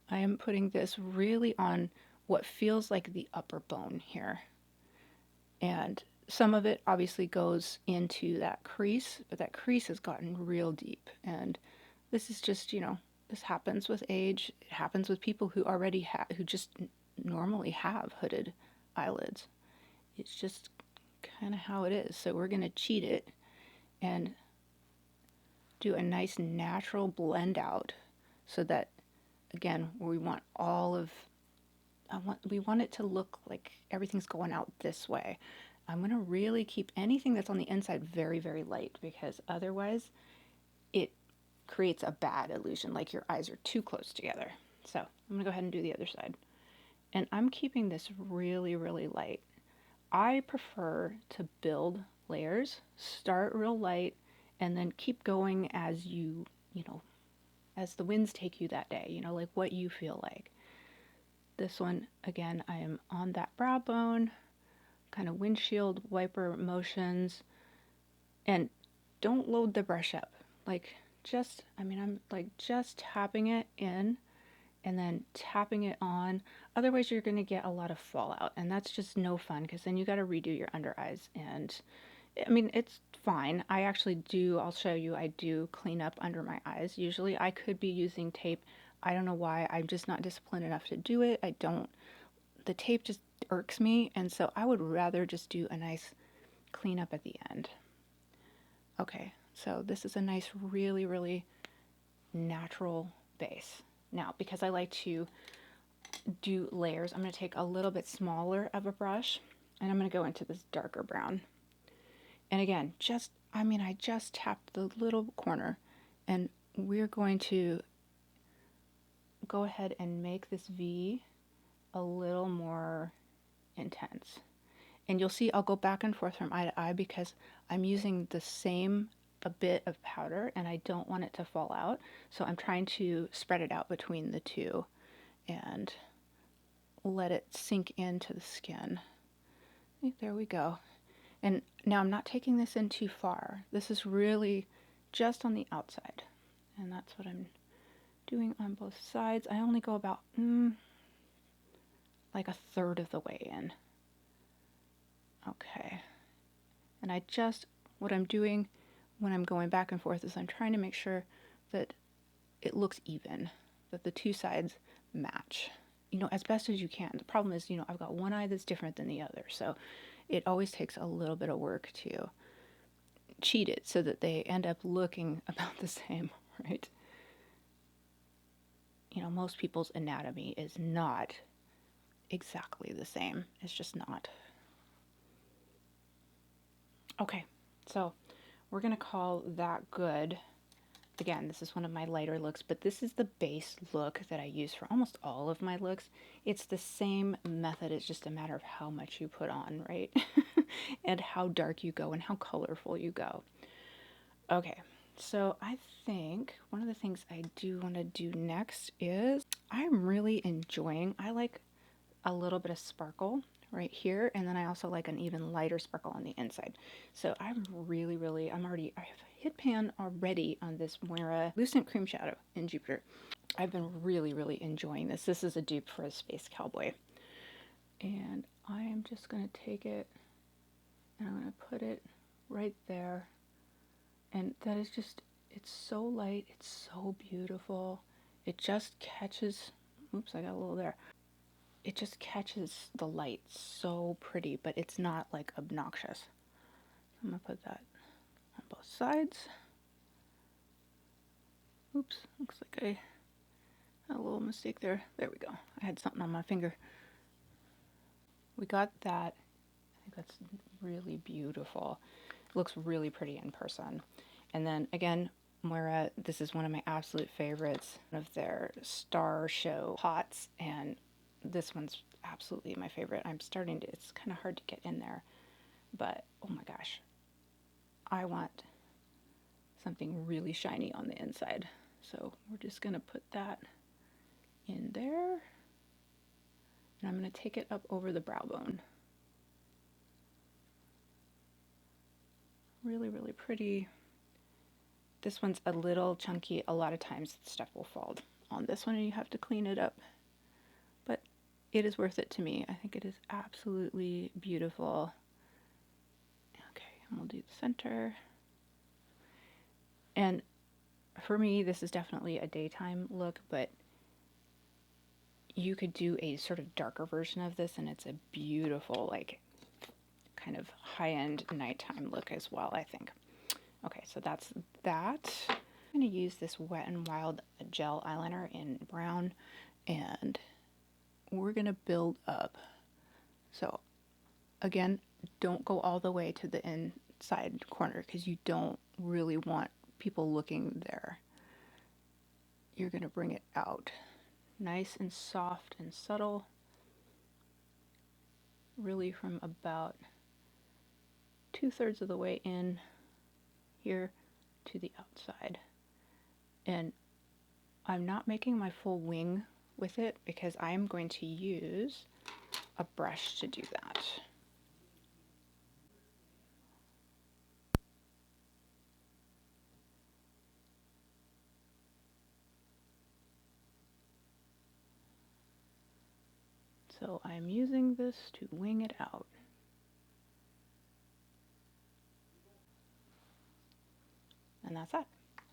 I am putting this really on what feels like the upper bone here. And some of it obviously goes into that crease, but that crease has gotten real deep. And this is just, this happens with age. It happens with people who who just normally have hooded eyelids. It's just kind of how it is. So we're going to cheat it and do a nice natural blend out, so that, again, we want we want it to look like everything's going out this way. I'm going to really keep anything that's on the inside very, very light, because otherwise it creates a bad illusion, like your eyes are too close together. So I'm going to go ahead and do the other side. And I'm keeping this really, really light. I prefer to build layers, start real light, and then keep going as as the winds take you that day, like what you feel like. This one, again, I am on that brow bone, kind of windshield wiper motions, and don't load the brush up. I'm just tapping it in and then tapping it on. Otherwise, you're going to get a lot of fallout, and that's just no fun, because then you got to redo your under eyes. And it's fine. I'll show you, I do clean up under my eyes. Usually I could be using tape. I don't know why. I'm just not disciplined enough to do it. The tape just irks me, and so I would rather just do a nice cleanup at the end. Okay, so this is a nice, really, really natural base. Now, because I like to do layers, I'm going to take a little bit smaller of a brush, and I'm going to go into this darker brown. And again, I just tapped the little corner, and we're going to go ahead and make this V a little more intense. And you'll see I'll go back and forth from eye to eye, because I'm using a bit of powder, and I don't want it to fall out. So I'm trying to spread it out between the two and let it sink into the skin. There we go. And now I'm not taking this in too far. This is really just on the outside. And that's what I'm doing on both sides. I only go about like a third of the way in. Okay. And what I'm doing when I'm going back and forth is I'm trying to make sure that it looks even, that the two sides match, as best as you can. The problem is, I've got one eye that's different than the other. So it always takes a little bit of work to cheat it so that they end up looking about the same, right? Most people's anatomy is not exactly the same. It's just not. Okay, so we're going to call that good. Again, this is one of my lighter looks, but this is the base look that I use for almost all of my looks. It's the same method. It's just a matter of how much you put on, right? And how dark you go and how colorful you go. Okay, so I think one of the things I do want to do next is I'm really enjoying, I like a little bit of sparkle right here, and then I also like an even lighter sparkle on the inside. So I have hit pan already on this Moira Lucent Cream Shadow in Jupiter. I've been really, really enjoying this. This is a dupe for a Space Cowboy. And I am just going to take it and I'm going to put it right there. And that is just, it's so light, it's so beautiful. It just catches, oops, I got a little there. It just catches the light so pretty, but it's not like obnoxious. I'm going to put that on both sides. Oops, looks like I had a little mistake there. There we go. I had something on my finger. We got that. I think that's really beautiful. It looks really pretty in person. And then again, Moira, this is one of my absolute favorites, one of their Star Show pots, and this one's absolutely my favorite. It's kind of hard to get in there, but oh my gosh, I want something really shiny on the inside. So we're just going to put that in there, and I'm going to take it up over the brow bone. Really, really pretty. This one's a little chunky. A lot of times stuff will fall on this one and you have to clean it up. But it is worth it to me. I think it is absolutely beautiful. Okay, and we'll do the center. And for me, this is definitely a daytime look, but you could do a sort of darker version of this and it's a beautiful, like, kind of high-end nighttime look as well, I think. Okay, so that's that. I'm going to use this Wet n Wild gel eyeliner in brown, and we're going to build up. So again, don't go all the way to the inside corner because you don't really want people looking there. You're going to bring it out nice and soft and subtle, really from about 2/3 of the way in here to the outside. And I'm not making my full wing with it because I'm going to use a brush to do that. So I'm using this to wing it out. And that's that.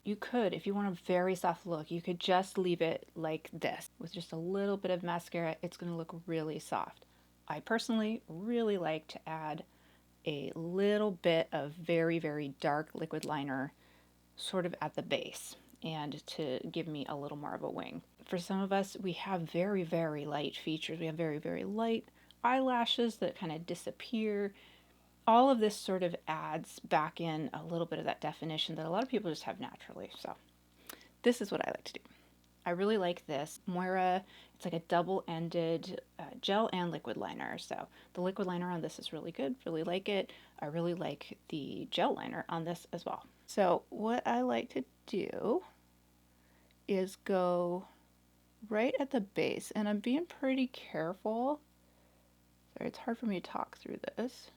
You could, if you want a very soft look, you could just leave it like this. With just a little bit of mascara, it's going to look really soft. I personally really like to add a little bit of very, very dark liquid liner sort of at the base and to give me a little more of a wing. For some of us, we have very, very light features. We have very, very light eyelashes that kind of disappear. All of this sort of adds back in a little bit of that definition that a lot of people just have naturally. So this is what I like to do. I really like this Moira. It's like a double-ended gel and liquid liner. So the liquid liner on this is really good. Really like it. I really like the gel liner on this as well. So what I like to do is go right at the base, and I'm being pretty careful. Sorry, it's hard for me to talk through this.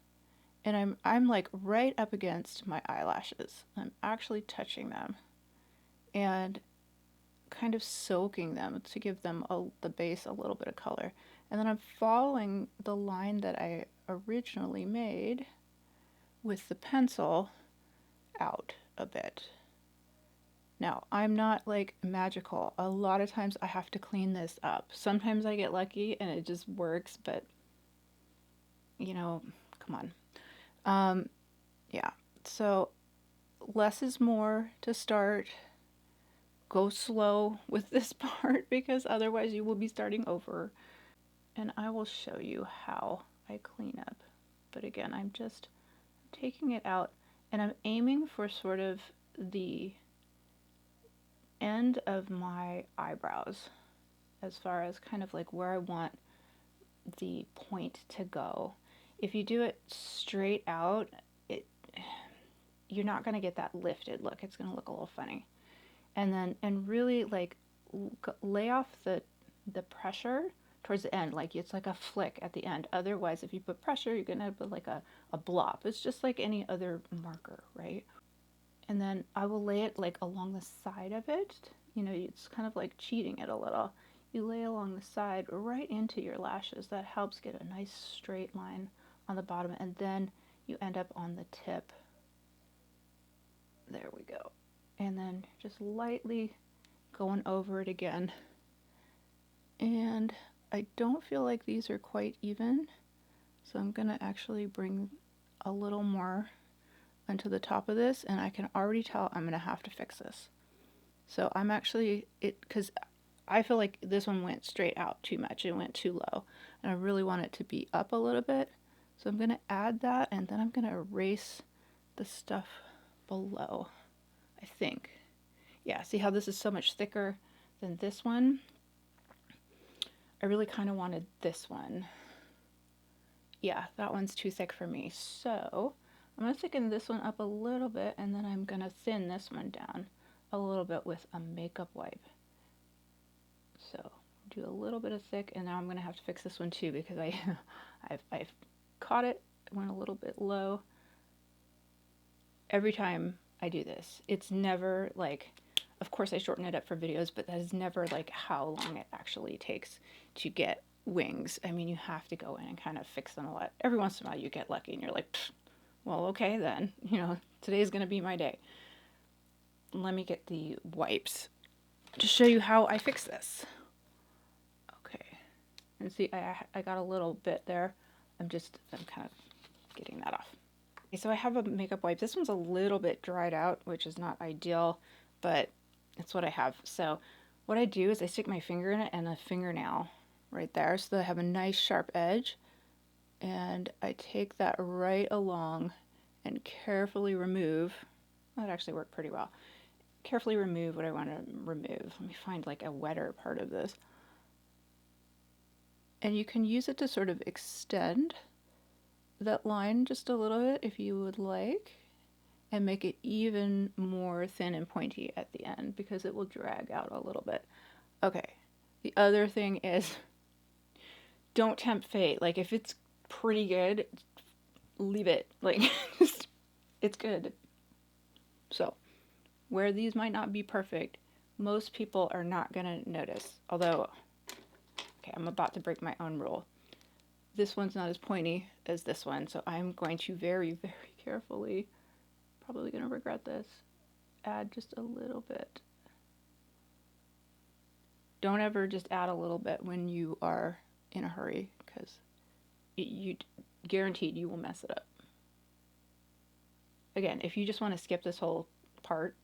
And I'm like right up against my eyelashes. I'm actually touching them and kind of soaking them to give them the base a little bit of color. And then I'm following the line that I originally made with the pencil out a bit. Now, I'm not like magical. A lot of times I have to clean this up. Sometimes I get lucky and it just works, but you know, come on. Yeah, so less is more to start. Go slow with this part because otherwise you will be starting over. And I will show you how I clean up. But again, I'm just taking it out and I'm aiming for sort of the end of my eyebrows as far as kind of like where I want the point to go. If you do it straight out, you're not going to get that lifted look. It's going to look a little funny. And really like lay off the pressure towards the end, like it's like a flick at the end. Otherwise, if you put pressure, you're going to put like a blob. It's just like any other marker, right? And then I will lay it like along the side of it. You know, it's kind of like cheating it a little. You lay along the side right into your lashes. That helps get a nice straight line on the bottom, and then you end up on the tip. There we go. And then just lightly going over it again. And I don't feel like these are quite even, so I'm gonna actually bring a little more onto the top of this, and I can already tell I'm gonna have to fix this. So I'm actually, because I feel like this one went straight out too much. It went too low, and I really want it to be up a little bit. So I'm gonna add that, and then I'm gonna erase the stuff below, I think. Yeah, see how this is so much thicker than this one? I really kind of wanted this one. Yeah, that one's too thick for me. So I'm going to thicken this one up a little bit, and then I'm going to thin this one down a little bit with a makeup wipe. So do a little bit of thick, and now I'm going to have to fix this one too because I've caught it, went a little bit low. Every time I do this, it's never like, of course I shorten it up for videos, but that is never like how long it actually takes to get wings. I mean, you have to go in and kind of fix them a lot. Every once in a while you get lucky and you're like, well, okay then, you know, today's going to be my day. Let me get the wipes to show you how I fix this. Okay. And see, I got a little bit there. I'm kind of getting that off. Okay, so I have a makeup wipe. This one's a little bit dried out, which is not ideal, but it's what I have. So what I do is I stick my finger in it and a fingernail right there so that I have a nice sharp edge. And I take that right along and carefully remove. That actually worked pretty well. Carefully remove what I want to remove. Let me find like a wetter part of this. And you can use it to sort of extend that line just a little bit if you would like, and make it even more thin and pointy at the end because it will drag out a little bit. Okay, the other thing is don't tempt fate. Like if it's pretty good, leave it. Like it's good. So where these might not be perfect, most people are not gonna notice. Although, okay, I'm about to break my own rule. This one's not as pointy as this one, so I'm going to very, very carefully, probably gonna regret this, add just a little bit. Don't ever just add a little bit when you are in a hurry, because you guaranteed you will mess it up. Again, if you just want to skip this whole part,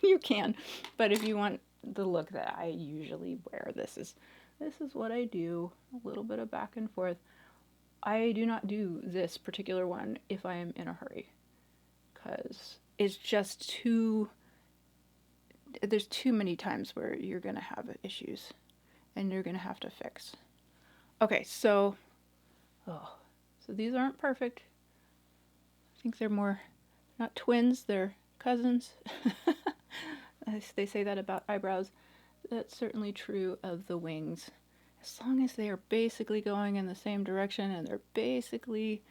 you can, but if you want the look that I usually wear, this is what I do. A little bit of back and forth. I do not do this particular one if I am in a hurry, because it's just there's too many times where you're gonna have issues and you're gonna have to fix. Okay, so these aren't perfect. I think they're more not twins, they're cousins. They say that about eyebrows. That's certainly true of the wings. As long as they are basically going in the same direction and they're basically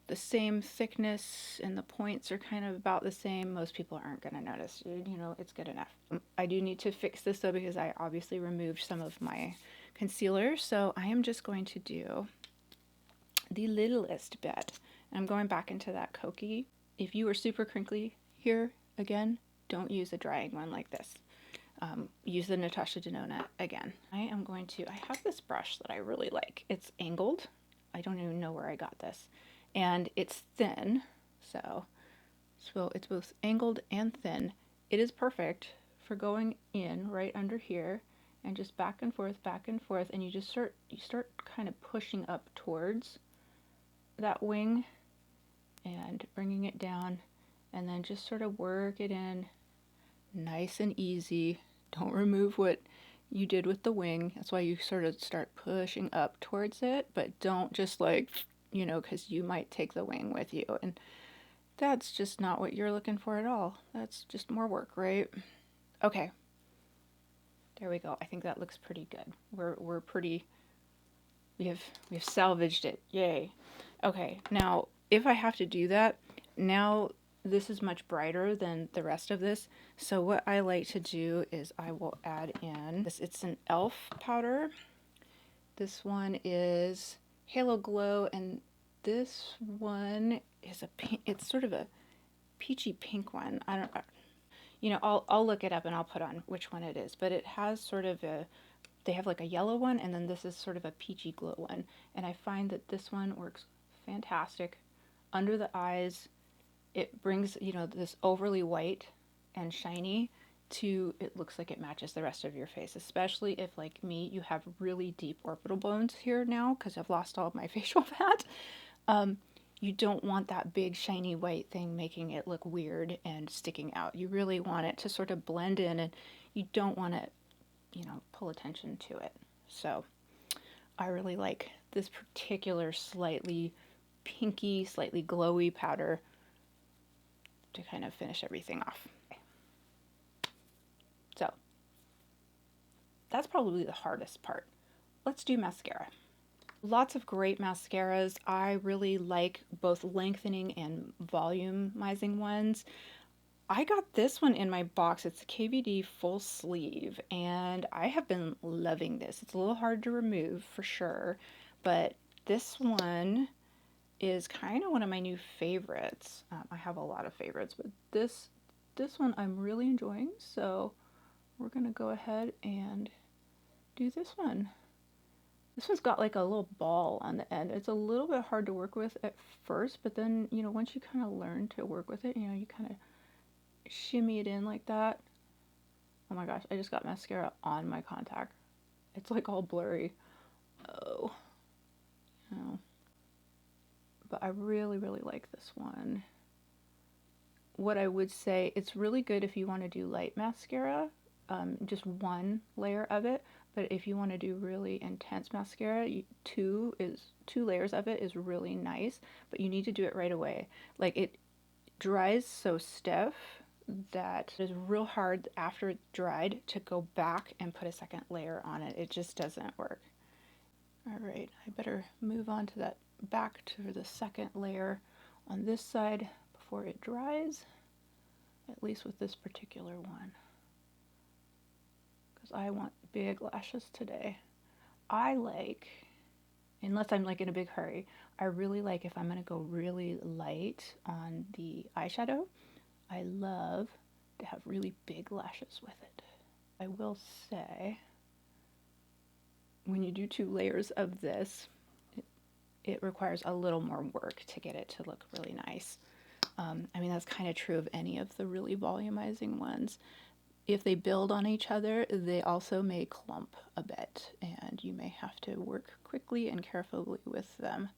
the same thickness and the points are kind of about the same, most people aren't going to notice. You know, it's good enough. I do need to fix this though because I obviously removed some of my concealer, so I am just going to do the littlest bit. And I'm going back into that Koki. If you are super crinkly here, again, don't use a drying one like this. Use the Natasha Denona again. I have this brush that I really like. It's angled. I don't even know where I got this. And it's thin, so it's both angled and thin. It is perfect for going in right under here and just back and forth, and you start kind of pushing up towards that wing and bringing it down, and then just sort of work it in nice and easy. Don't remove what you did with the wing. That's why you sort of start pushing up towards it, but don't just like, you know, because you might take the wing with you, and that's just not what you're looking for at all. That's just more work, right? Okay, there we go. I think that looks pretty good. We're pretty. We have salvaged it. Yay. Okay, now if I have to do that, now this is much brighter than the rest of this. So what I like to do is I will add in this. It's an e.l.f. powder. This one is Halo Glow, and this one is it's sort of a peachy pink one. I don't, you know, I'll look it up and I'll put on which one it is, but it has sort of they have like a yellow one, and then this is sort of a peachy glow one. And I find that this one works fantastic under the eyes. It brings, you know, this overly white and shiny to, it looks like it matches the rest of your face, especially if, like me, you have really deep orbital bones here now because I've lost all of my facial fat. You don't want that big shiny white thing making it look weird and sticking out. You really want it to sort of blend in, and you don't want to, you know, pull attention to it. So I really like this particular slightly pinky, slightly glowy powder to kind of finish everything off. So that's probably the hardest part. Let's do mascara. Lots of great mascaras. I really like both lengthening and volumizing ones. I got this one in my box. It's a KVD full sleeve, and I have been loving this. It's a little hard to remove for sure, but this one is kind of one of my new favorites. I have a lot of favorites, but this one I'm really enjoying, so we're gonna go ahead and do this one. This one's got like a little ball on the end. It's a little bit hard to work with at first, but then, you know, once you kind of learn to work with it, you know, you kind of shimmy it in like that. Oh my gosh, I just got mascara on my contact. It's like all blurry. Oh, no. But I really, really like this one. What I would say, it's really good if you want to do light mascara, just one layer of it. But if you want to do really intense mascara, two layers of it is really nice. But you need to do it right away. Like, it dries so stiff that it's real hard after it's dried to go back and put a second layer on it. It just doesn't work. All right, I better move on to that, back to the second layer on this side before it dries, at least with this particular one, because I want big lashes today. I like, unless I'm like in a big hurry, I really like if I'm going to go really light on the eyeshadow, I love to have really big lashes with it. I will say, when you do 2 layers of this, it requires a little more work to get it to look really nice. I mean, that's kind of true of any of the really volumizing ones. If they build on each other, they also may clump a bit, and you may have to work quickly and carefully with them.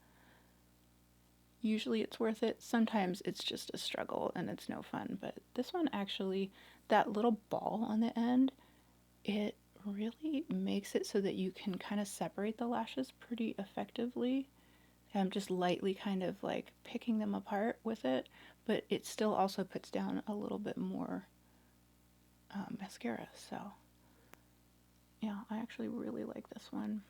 Usually it's worth it. Sometimes it's just a struggle and it's no fun, but this one actually, that little ball on the end, it really makes it so that you can kind of separate the lashes pretty effectively. I'm just lightly kind of like picking them apart with it, but it still also puts down a little bit more mascara. So yeah, I actually really like this one.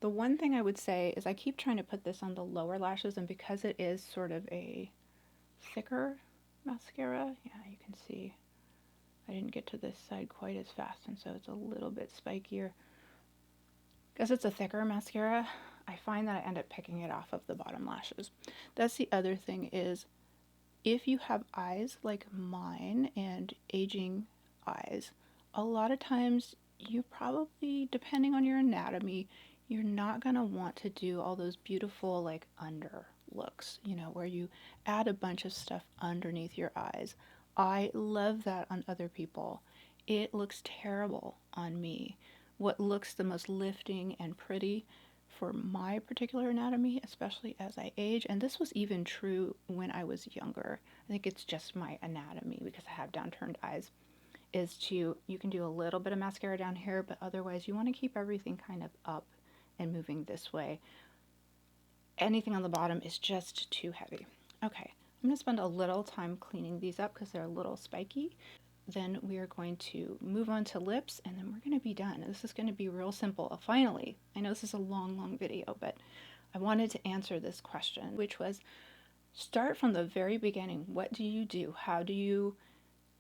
The one thing I would say is I keep trying to put this on the lower lashes, and because it is sort of a thicker mascara, yeah, you can see I didn't get to this side quite as fast, and so it's a little bit spikier. Because it's a thicker mascara, I find that I end up picking it off of the bottom lashes. That's the other thing, is if you have eyes like mine and aging eyes, a lot of times you probably, depending on your anatomy, you're not going to want to do all those beautiful like under looks, you know, where you add a bunch of stuff underneath your eyes. I love that on other people. It looks terrible on me. What looks the most lifting and pretty for my particular anatomy, especially as I age, and this was even true when I was younger, I think it's just my anatomy because I have downturned eyes, is to, you can do a little bit of mascara down here, but otherwise you want to keep everything kind of up and moving this way. Anything on the bottom is just too heavy. Okay, I'm going to spend a little time cleaning these up because they're a little spiky. Then we are going to move on to lips, and then we're going to be done. This is going to be real simple. Finally, I know this is a long video, but I wanted to answer this question, which was, start from the very beginning. What do you do?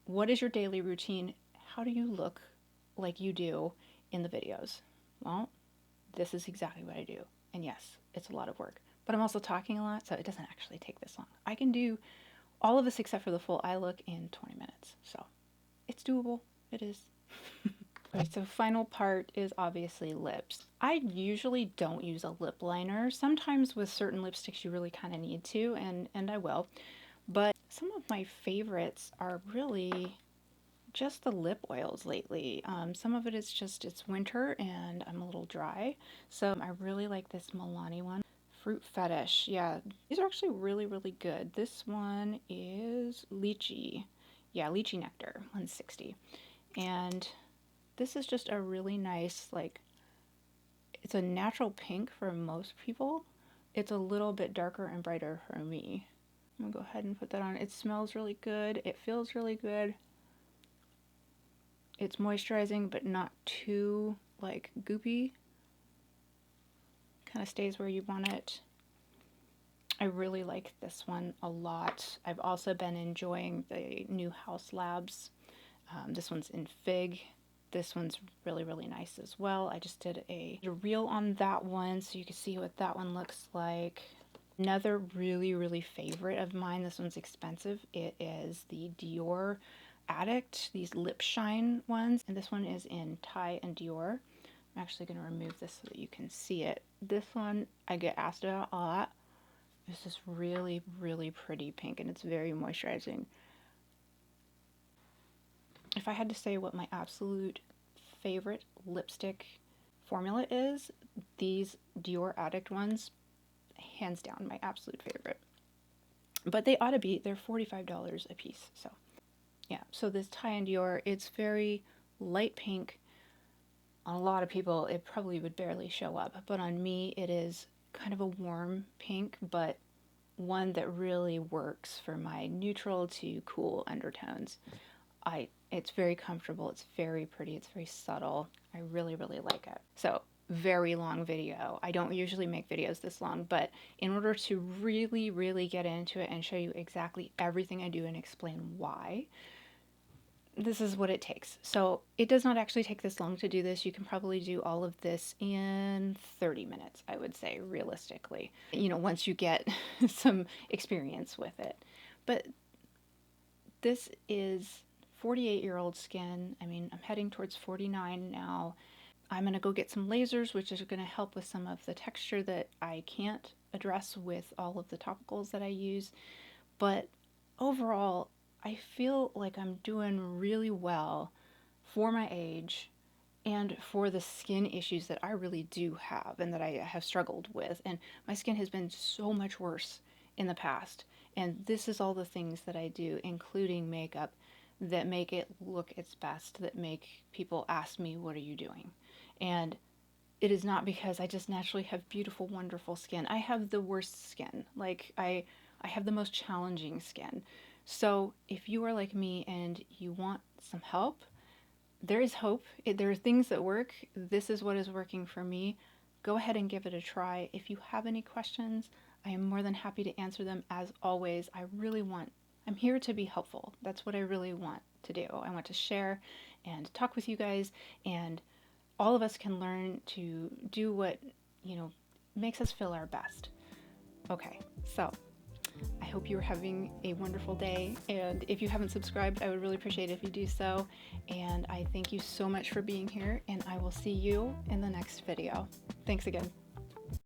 What is your daily routine? How do you look like you do in the videos? Well, this is exactly what I do. And yes, it's a lot of work, but I'm also talking a lot, so it doesn't actually take this long. I can do all of this except for the full eye look in 20 minutes. So it's doable. It is. Okay, so final part is obviously lips. I usually don't use a lip liner. Sometimes with certain lipsticks you really kind of need to, and I will. But some of my favorites are really just the lip oils lately. Some of it is just, it's winter and I'm a little dry. So I really like this Milani one. Fruit Fetish. Yeah, these are actually really good. This one is Lychee. Yeah, Lychee Nectar, 160. And this is just a really nice, like, It's a natural pink for most people. It's a little bit darker and brighter for me. I'm gonna go ahead and put that on. It smells really good. It feels really good. It's moisturizing, but not too like goopy. Kind of stays where you want it. I really like this one a lot. I've also been enjoying the new House Labs. This one's in Fig. This one's really, really nice as well. I just did a reel on that one so you can see what that one looks like. Another really, really favorite of mine, this one's expensive. It is the Dior Addict, these lip shine ones. And this one is in Thai and Dior. I'm actually going to remove this so that you can see it. This one I get asked about a lot. It's this really, really pretty pink, and it's very moisturizing. If I had to say what my absolute favorite lipstick formula is, these Dior Addict ones, hands down, my absolute favorite. But they ought to be, they're $45 a piece, so yeah. So this Thai and Dior, it's very light pink. On a lot of people, it probably would barely show up, but on me, it is kind of a warm pink, but one that really works for my neutral to cool undertones. It's very comfortable, it's very pretty, it's very subtle. I really, really like it. So, very long video. I don't usually make videos this long, but in order to really, really get into it and show you exactly everything I do and explain why, this is what it takes. So it does not actually take this long to do this. You can probably do all of this in 30 minutes, I would say, realistically, you know, once you get some experience with it. But this is 48-year-old skin. I mean, I'm heading towards 49 now. I'm going to go get some lasers, which is going to help with some of the texture that I can't address with all of the topicals that I use. But overall, I feel like I'm doing really well for my age and for the skin issues that I really do have and that I have struggled with. And my skin has been so much worse in the past. And this is all the things that I do, including makeup, that make it look its best, that make people ask me, what are you doing? And it is not because I just naturally have beautiful, wonderful skin. I have the worst skin. Like, I have the most challenging skin. So if you are like me and you want some help, there is hope. There are things that work. This is what is working for me. Go ahead and give it a try. If you have any questions, I am more than happy to answer them. As always, I'm here to be helpful. That's what I really want to do. I want to share and talk with you guys, and all of us can learn to do what, you know, makes us feel our best. Okay, so I hope you're having a wonderful day, and if you haven't subscribed, I would really appreciate it if you do so, and I thank you so much for being here, and I will see you in the next video. Thanks again.